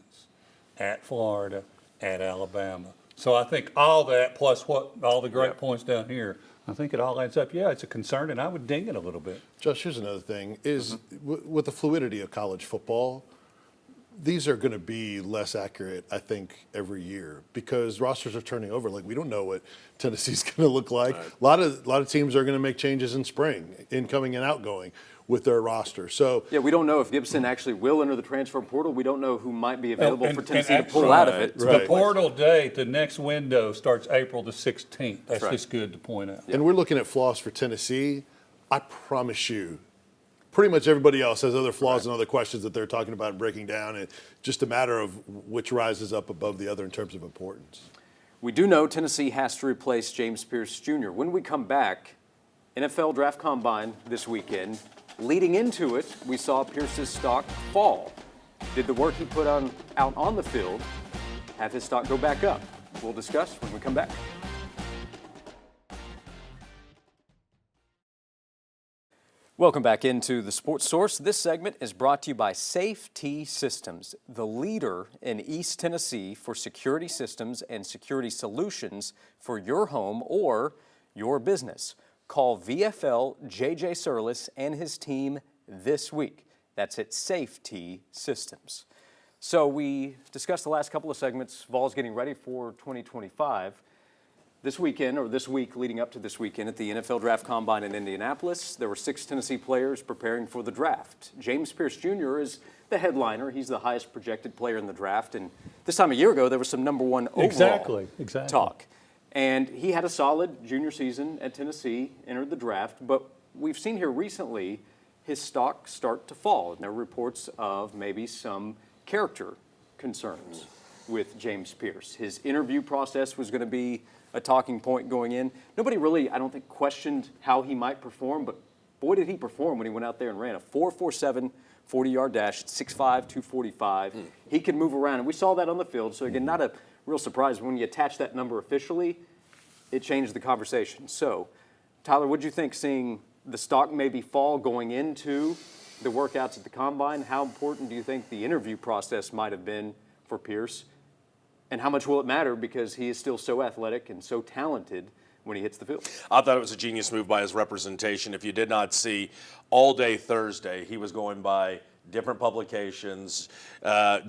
At Florida, at Alabama. So I think all that plus all the great points down here, I think it all adds up. Yeah, it's a concern, and I would ding it a little bit. Josh, here's another thing, is with the fluidity of college football, these are going to be less accurate, I think, every year because rosters are turning over. Like, we don't know what Tennessee's going to look like. Right. A lot of teams are going to make changes in spring, incoming and outgoing, with their roster. So yeah, we don't know if Gibson actually will enter the transfer portal. We don't know who might be available for Tennessee to pull out of it. Right. The portal date, the next window starts April the 16th. That's right. just good to point out. And we're looking at flaws for Tennessee. I promise you, pretty much everybody else has other flaws and other questions that they're talking about and breaking down. It's just a matter of which rises up above the other in terms of importance. We do know Tennessee has to replace James Pierce Jr. When we come back, NFL Draft Combine this weekend. Leading into it, we saw Pierce's stock fall. Did the work he put out on the field have his stock go back up? We'll discuss when we come back. Welcome back into the Sports Source. This segment is brought to you by Safety Systems, the leader in East Tennessee for security systems and security solutions for your home or your business. Call VFL JJ Surlis and his team this week. That's at Safety Systems. So we discussed the last couple of segments, Vols getting ready for 2025. This weekend, or this week leading up to this weekend at the NFL Draft Combine in Indianapolis, there were 6 Tennessee players preparing for the draft. James Pierce Jr. is the headliner. He's the highest projected player in the draft. And this time a year ago, there was some number 1 overall talk. And he had a solid junior season at Tennessee, entered the draft, but we've seen here recently his stock start to fall. And there are reports of maybe some character concerns with James Pierce. His interview process was going to be a talking point going in. Nobody really, I don't think, questioned how he might perform, but boy, did he perform when he went out there and ran a 4.47 40-yard dash, 6'5", 245. He can move around, and we saw that on the field. So again, not a real surprise. When you attach that number officially, it changed the conversation. So, Tyler, what did you think seeing the stock maybe fall going into the workouts at the Combine? How important do you think the interview process might have been for Pierce? And how much will it matter because he is still so athletic and so talented when he hits the field? I thought it was a genius move by his representation. If you did not see, all day Thursday, he was going by different publications,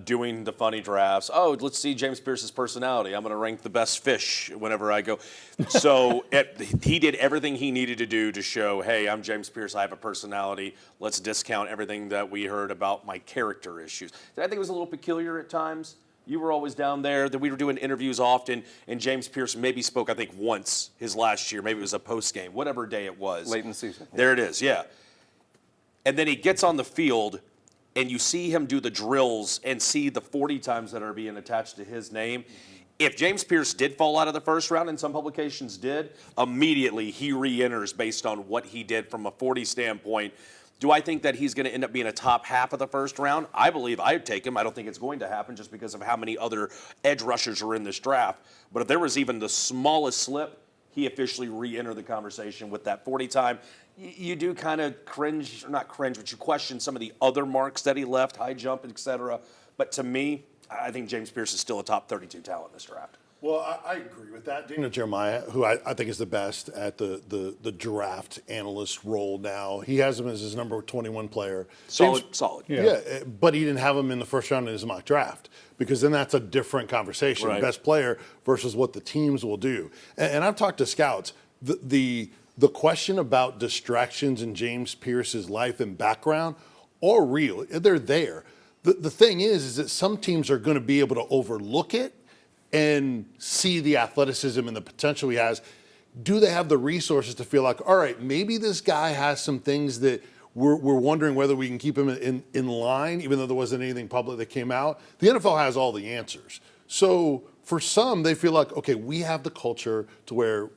doing the funny drafts. Oh, let's see James Pierce's personality. I'm going to rank the best fish whenever I go. So he did everything he needed to do to show, hey, I'm James Pierce. I have a personality. Let's discount everything that we heard about my character issues. Did I think it was a little peculiar at times? You were always down there, that we were doing interviews often, and James Pierce maybe spoke, I think, once his last year. Maybe it was a post game, whatever day it was. Late in the season. There it is, yeah. And then he gets on the field, and you see him do the drills and see the 40 times that are being attached to his name. If James Pierce did fall out of the first round, and some publications did, immediately he re-enters based on what he did from a 40 standpoint. Do I think that he's going to end up being a top half of the first round? I believe I would take him. I don't think it's going to happen just because of how many other edge rushers are in this draft. But if there was even the smallest slip, he officially re-entered the conversation with that 40 time. You do kind of cringe, or not cringe, but you question some of the other marks that he left, high jump, et cetera. But to me, I think James Pierce is still a top 32 talent in this draft. Well, I agree with that. Daniel Jeremiah, who I think is the best at the draft analyst role now, he has him as his number 21 player. Solid. Yeah, but he didn't have him in the first round in his mock draft because then that's a different conversation. Right. Best player versus what the teams will do. And I've talked to scouts. The question about distractions in James Pierce's life and background are real. They're there. The thing is that some teams are going to be able to overlook it and see the athleticism and the potential he has. Do they have the resources to feel like, all right, maybe this guy has some things that we're wondering whether we can keep him in line, even though there wasn't anything public that came out? The NFL has all the answers. So for some, they feel like, okay, we have the culture to where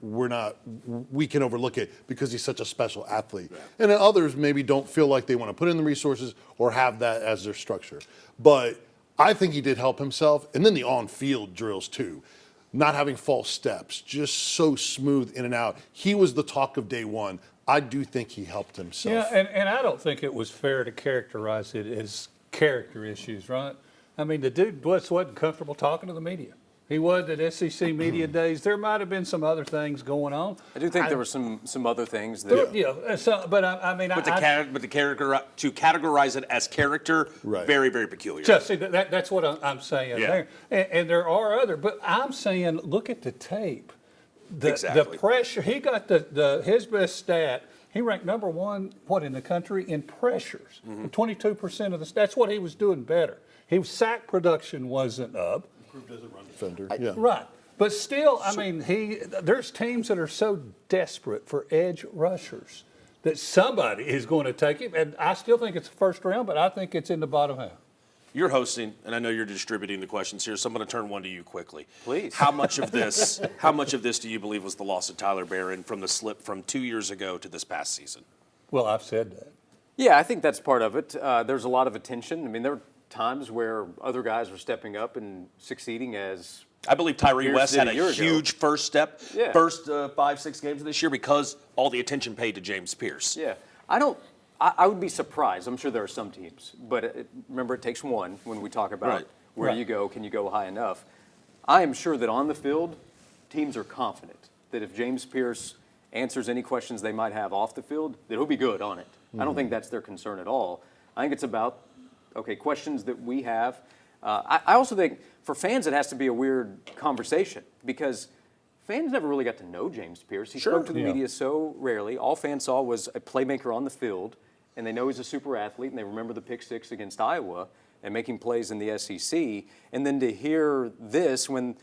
we can overlook it because he's such a special athlete. Yeah. And then others maybe don't feel like they want to put in the resources or have that as their structure. But I think he did help himself. And then the on-field drills, too. Not having false steps, just so smooth in and out. He was the talk of day one. I do think he helped himself. Yeah, and I don't think it was fair to characterize it as character issues, right? I mean, the dude wasn't comfortable talking to the media. He was at SEC Media Days. There might have been some other things going on. I do think there were some other things. That, but I mean, to categorize it as character, right. Very, very peculiar. Just see, that's what I'm saying Yeah. there. And there are other, but I'm saying, look at the tape. Exactly. The pressure. He got his best stat. He ranked number one, in the country in pressures. 22% of that's what he was doing better. His sack production wasn't up. Improved as a run defender. Right. But still, I mean, there's teams that are so desperate for edge rushers that somebody is going to take him. And I still think it's the first round, but I think it's in the bottom half. You're hosting, and I know you're distributing the questions here, so I'm going to turn one to you quickly. Please. How much of this do you believe was the loss of Tyler Barron from the slip from 2 years ago to this past season? Well, I've said that. Yeah, I think that's part of it. There's a lot of attention. I mean, there were times where other guys were stepping up and succeeding as I believe Tyree West had a huge first step, Yeah. first 5-6 games of this year because all the attention paid to James Pierce. Yeah. I would be surprised. I'm sure there are some teams, but remember, it takes one when we talk about where you go, can you go high enough? I am sure that on the field, teams are confident that if James Pierce answers any questions they might have off the field, that he'll be good on it. I don't think that's their concern at all. I think it's about, questions that we have. I also think for fans it has to be a weird conversation because fans never really got to know James Pierce. He spoke to the media so rarely. All fans saw was a playmaker on the field, and they know he's a super athlete, and they remember the pick six against Iowa and making plays in the SEC. And then to hear this when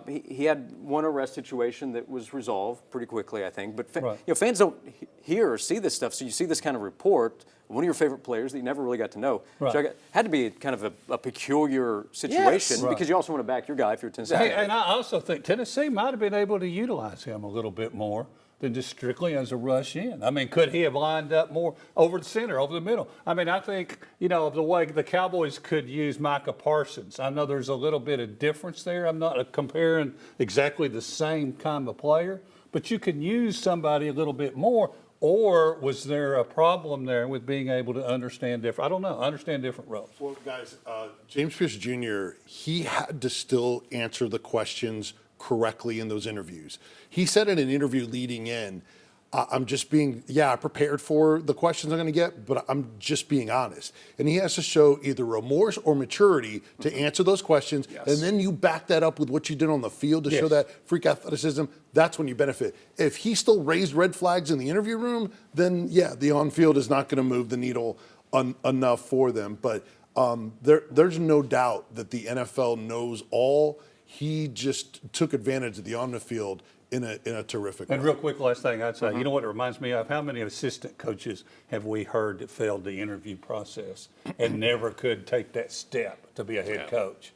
he had one arrest situation that was resolved pretty quickly, I think. But fans don't hear or see this stuff, so you see this kind of report. One of your favorite players that you never really got to know. Right. So had to be kind of a peculiar situation because you also want to back your guy if you're Tennessee. And I also think Tennessee might have been able to utilize him a little bit more than just strictly as a rush in. I mean, could he have lined up more over the center, over the middle? I mean, I think, the way the Cowboys could use Micah Parsons. I know there's a little bit of difference there. I'm not comparing exactly the same kind of player, but you can use somebody a little bit more. Or was there a problem there with being able to understand different roles? Well, guys, James Pierce Jr., he had to still answer the questions correctly in those interviews. He said in an interview leading in, I prepared for the questions I'm going to get, but I'm just being honest. And he has to show either remorse or maturity to answer those questions. Yes. And then you back that up with what you did on the field to show that freak athleticism. That's when you benefit. If he still raised red flags in the interview room, then the on-field is not going to move the needle enough for them. But there's no doubt that the NFL knows all. He just took advantage of the on the field in a terrific way. And real quick, last thing I'd say, you know what it reminds me of? How many assistant coaches have we heard that failed the interview process and never could take that step to be a head coach?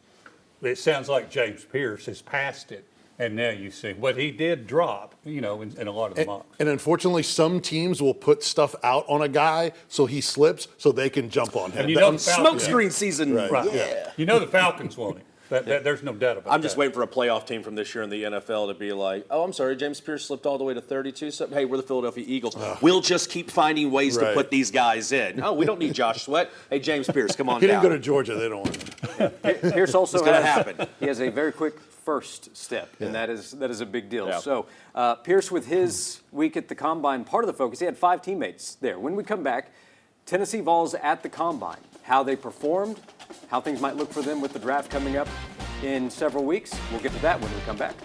It sounds like James Pierce has passed it, and now you see. But he did drop, in a lot of the mocks. And unfortunately, some teams will put stuff out on a guy so he slips so they can jump on him. And smoke screen season. Right. Yeah. The Falcons want him. There's no doubt about that. I'm just waiting for a playoff team from this year in the NFL to be like, oh, I'm sorry, James Pierce slipped all the way to 32. So, hey, we're the Philadelphia Eagles. We'll just keep finding ways to put these guys in. Oh, we don't need Josh Sweat. Hey, James Pierce, come on He down. didn't go to Georgia. They don't want him. Pierce also It's gonna has, happen. He has a very quick first step, and that is a big deal. Yeah. So Pierce, with his week at the Combine, part of the focus, he had 5 teammates there. When we come back, Tennessee Vols at the Combine, how they performed, how things might look for them with the draft coming up in several weeks. We'll get to that when we come back.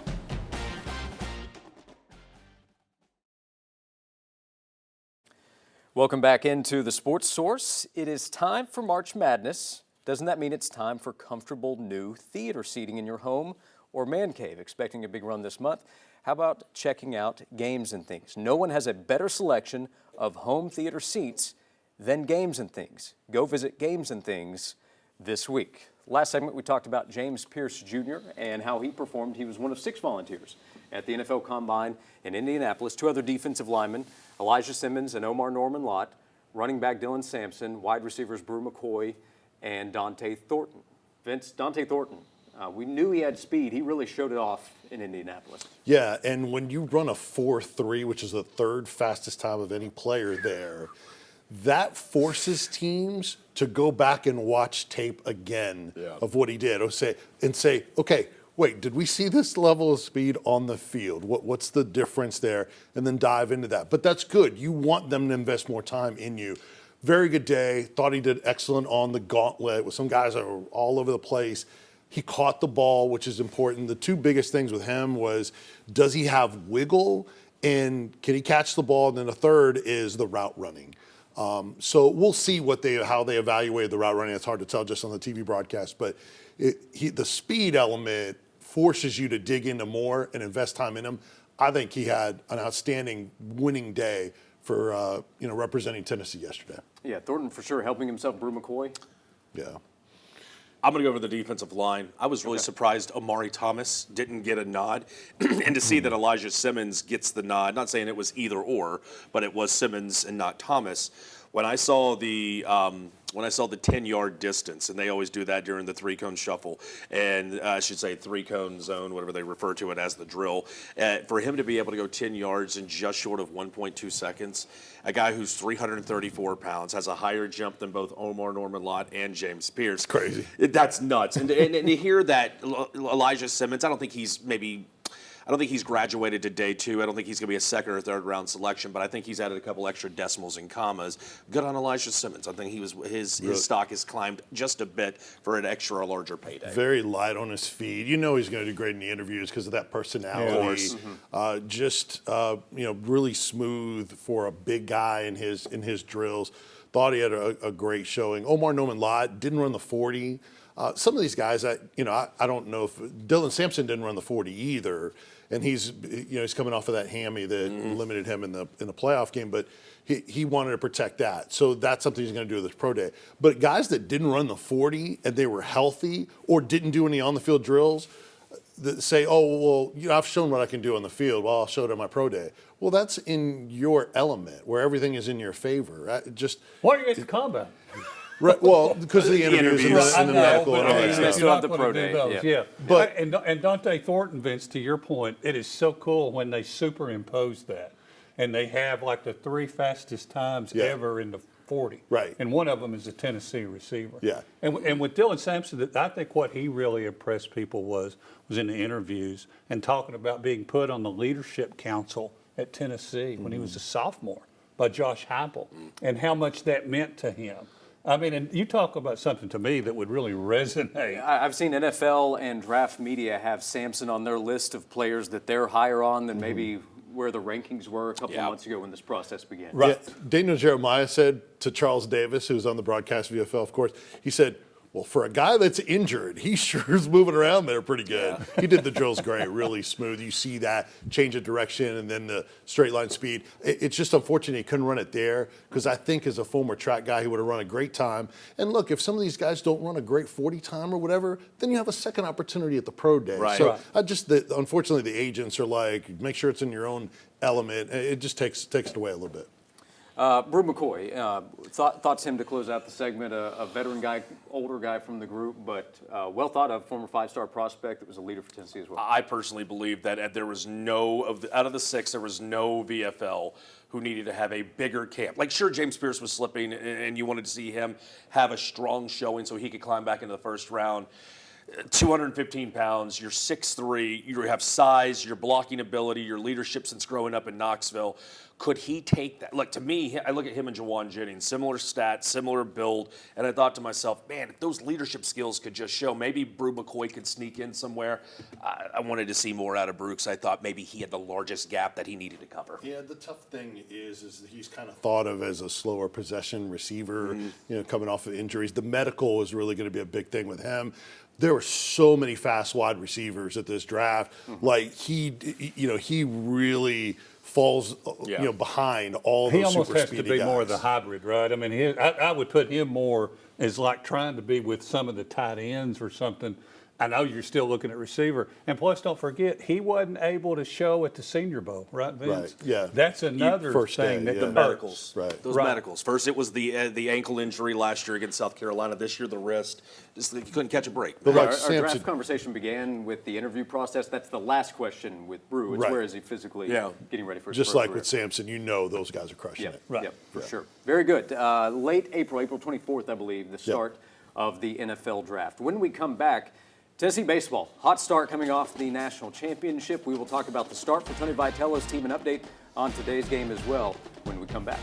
Welcome back into the Sports Source. It is time for March Madness. Doesn't that mean it's time for comfortable new theater seating in your home or man cave? Expecting a big run this month? How about checking out Games and Things? No one has a better selection of home theater seats than Games and Things. Go visit Games and Things this week. Last segment, we talked about James Pierce Jr. and how he performed. He was one of 6 volunteers at the NFL Combine in Indianapolis. 2 other defensive linemen, Elijah Simmons and Omar Norman Lott, running back Dylan Sampson, wide receivers Brew McCoy, and Dante Thornton. Dante Thornton, we knew he had speed. He really showed it off in Indianapolis. Yeah, and when you run a 4.3, which is the 3rd fastest time of any player there, that forces teams to go back and watch tape again of what he did. Or say, okay, wait, did we see this level of speed on the field? What's the difference there? And then dive into that. But that's good. You want them to invest more time in you. Very good day. Thought he did excellent on the gauntlet with some guys that were all over the place. He caught the ball, which is important. The 2 biggest things with him was, does he have wiggle and can he catch the ball? And then the third is the route running. So we'll see how they evaluated the route running. It's hard to tell just on the TV broadcast, but the speed element forces you to dig into more and invest time in him. I think he had an outstanding winning day for representing Tennessee yesterday. Yeah, Thornton for sure helping himself. Brew McCoy. Yeah. I'm going to go over the defensive line. I was really surprised Amari Thomas didn't get a nod. And to see that Elijah Simmons gets the nod, not saying it was either or, but it was Simmons and not Thomas. When I saw the 10-yard distance, and they always do that during the 3-cone shuffle, and I should say 3-cone zone, whatever they refer to it as the drill, for him to be able to go 10 yards in just short of 1.2 seconds, a guy who's 334 pounds, has a higher jump than both Omar Norman Lott and James Pierce. It's crazy. That's nuts. And to hear that Elijah Simmons, I don't think he's graduated to day 2. I don't think he's going to be a 2nd or 3rd round selection, but I think he's added a couple extra decimals and commas. Good on Elijah Simmons. I think his stock has climbed just a bit for an extra larger payday. Very light on his feet. You know he's going to do great in the interviews because of that personality. Really smooth for a big guy in his drills. Thought he had a great showing. Omar Norman Lott didn't run the 40. Some of these guys, I don't know if Dylan Sampson didn't run the 40 either, and he's coming off of that hammy that limited him in the playoff game, but he wanted to protect that. So that's something he's going to do with his pro day. But guys that didn't run the 40 and they were healthy or didn't do any on the field drills, that say, oh, well, I've shown what I can do on the field. Well, I'll show it on my pro day. Well, that's in your element where everything is in your favor. Why are you at the combat? Right. Well, because of the interviews and the medical and all that stuff. Still have the pro day. Yeah. But and Dante Thornton, Vince, to your point, it is so cool when they superimpose that, and they have like the 3 fastest times ever in the 40. Right. And one of them is a Tennessee receiver. Yeah. And with Dylan Sampson, I think what he really impressed people was in the interviews and talking about being put on the leadership council at Tennessee when he was a sophomore by Josh Heupel and how much that meant to him. I mean, and you talk about something to me that would really resonate. I've seen NFL and draft media have Sampson on their list of players that they're higher on than maybe where the rankings were a couple of months ago when this process began. Right. Yeah, Daniel Jeremiah said to Charles Davis, who was on the broadcast VFL, of course, he said, well, for a guy that's injured, he sure is moving around there pretty good. Yeah. He did the drills great, really smooth. You see that change of direction and then the straight line speed. It's just unfortunate he couldn't run it there because I think as a former track guy, he would have run a great time. And look, if some of these guys don't run a great 40 time or whatever, then you have a second opportunity at the pro day. Right. So unfortunately, the agents are like, make sure it's in your own element. It just takes it away a little bit. Brew McCoy, thoughts him to close out the segment, a veteran guy, older guy from the group, but well thought of, former 5-star prospect that was a leader for Tennessee as well. I personally believe that there was out of the 6, there was no VFL who needed to have a bigger camp. Like, sure, James Pierce was slipping, and you wanted to see him have a strong showing so he could climb back into the first round. 215 pounds, you're 6'3", you have size, your blocking ability, your leadership since growing up in Knoxville. Could he take that? Look, to me, I look at him and Jawan Jennings, similar stats, similar build, and I thought to myself, man, if those leadership skills could just show, maybe Brew McCoy could sneak in somewhere. I wanted to see more out of Brew because I thought maybe he had the largest gap that he needed to cover. Yeah, the tough thing is that he's kind of thought of as a slower possession receiver, coming off of injuries. The medical is really going to be a big thing with him. There were so many fast wide receivers at this draft. Like he really falls, behind all those super speedy guys. He almost has to be more of the hybrid, right? I mean, I would put him more as like trying to be with some of the tight ends or something. I know you're still looking at receiver. And plus, don't forget, he wasn't able to show at the Senior Bowl, right, Vince? Right, yeah. That's another thing that the medicals. Right. Those medicals. First, it was the ankle injury last year against South Carolina. This year, the wrist. Just you couldn't catch a break. But our draft conversation began with the interview process. That's the last question with Brew. It's where is he physically getting ready for his just first like career. with Samson, those guys are crushing it. Right. Yep, for sure. Very good. Late April 24th, I believe, the start of the NFL draft. When we come back, Tennessee baseball, hot start coming off the national championship. We will talk about the start for Tony Vitello's team and update on today's game as well when we come back.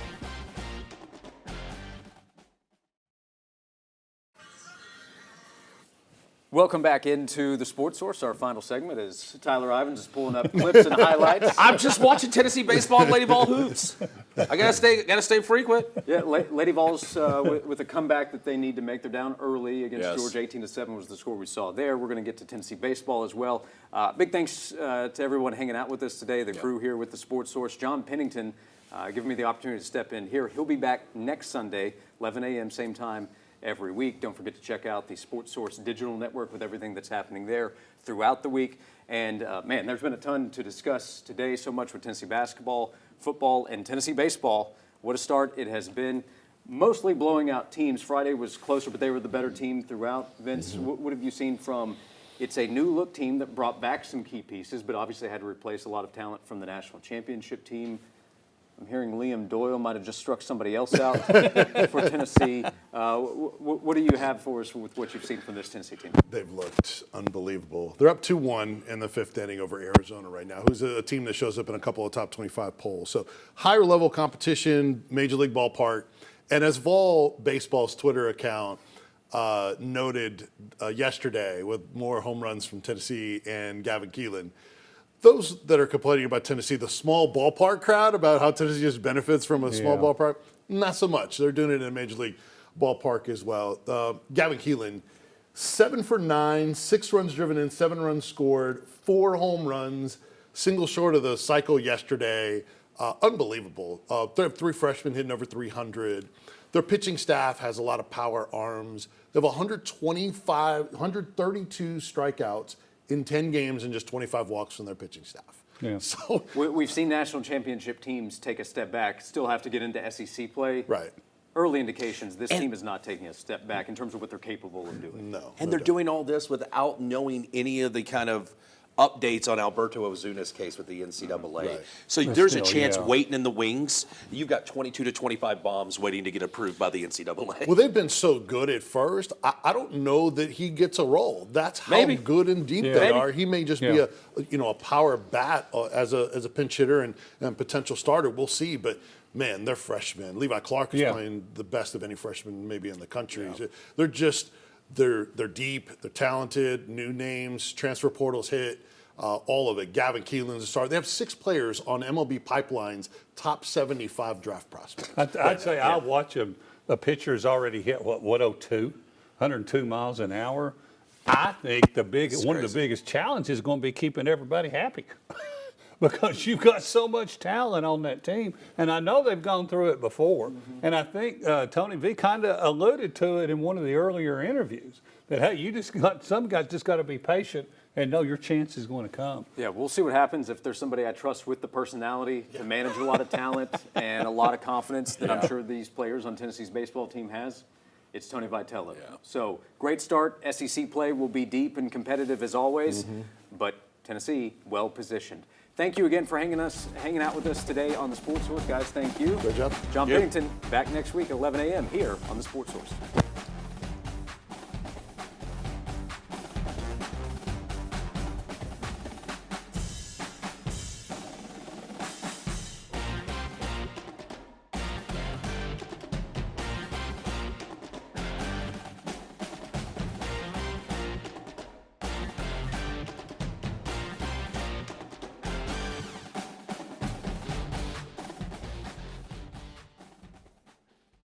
Welcome back into the Sports Source. Our final segment is Tyler Ivins is pulling up clips and highlights. I'm just watching Tennessee baseball and Lady Vol hoops. I gotta stay frequent. Yeah, Lady Vols with a comeback that they need to make. They're down early against Georgia. 18-7 was the score we saw there. We're going to get to Tennessee baseball as well. Big thanks to everyone hanging out with us today. The crew here with the Sports Source. John Pennington giving me the opportunity to step in here. He'll be back next Sunday, 11 a.m. same time every week. Don't forget to check out the Sports Source digital network with everything that's happening there throughout the week. And man, there's been a ton to discuss today. So much with Tennessee basketball, football, and Tennessee baseball. What a start it has been. Mostly blowing out teams. Friday was closer, but they were the better team throughout. Vince, what have you seen from? It's a new look team that brought back some key pieces, but obviously had to replace a lot of talent from the national championship team. I'm hearing Liam Doyle might have just struck somebody else out for Tennessee. What do you have for us with what you've seen from this Tennessee team? They've looked unbelievable. They're up 2-1 in the 5th inning over Arizona right now, who's a team that shows up in a couple of top 25 polls. So higher level competition, major league ballpark. And as Vol Baseball's Twitter account noted yesterday with more home runs from Tennessee and Gavin Keelan, those that are complaining about Tennessee, the small ballpark crowd, about how Tennessee just benefits from a small ballpark, not so much. They're doing it in a major league ballpark as well. Gavin Keelan, 7 for 9, 6 runs driven in, 7 runs scored, 4 home runs, single short of the cycle yesterday. Unbelievable. They have 3 freshmen hitting over 300. Their pitching staff has a lot of power arms. They have 132 strikeouts in 10 games and just 25 walks from their pitching staff. Yeah. So we've seen national championship teams take a step back, still have to get into SEC play. Right. Early indications this team is not taking a step back in terms of what they're capable of doing. No. And they're doing all this without knowing any of the kind of updates on Alberto Ozuna's case with the NCAA. Right. So there's a chance waiting in the wings. You've got 22 to 25 bombs waiting to get approved by the NCAA. Well, they've been so good at first. I don't know that he gets a role. That's how good and deep they are. He may just be a power bat as a pinch hitter and potential starter. We'll see, but. Man, they're freshmen. Levi Clark is playing the best of any freshman maybe in the country. Yeah. They're deep, they're talented, new names, transfer portals hit, all of it. Gavin Keelan's a star. They have 6 players on MLB Pipeline's top 75 draft prospects. I'd say I'll watch him. A pitcher's already hit, 102 miles an hour. I think one of the biggest challenges is going to be keeping everybody happy. Because you've got so much talent on that team. And I know they've gone through it before. Mm-hmm. And I think Tony V kind of alluded to it in one of the earlier interviews that, hey, some guys just got to be patient and know your chance is going to come. Yeah, we'll see what happens if there's somebody I trust with the personality to manage a lot of talent and a lot of confidence that I'm sure these players on Tennessee's baseball team has. It's Tony Vitello. Yeah. So great start. SEC play will be deep and competitive as always, but Tennessee well positioned. Thank you again for hanging out with us today on the Sports Source, guys. Thank you. Good job. John Pennington back next week at 11 a.m. here on the Sports Source.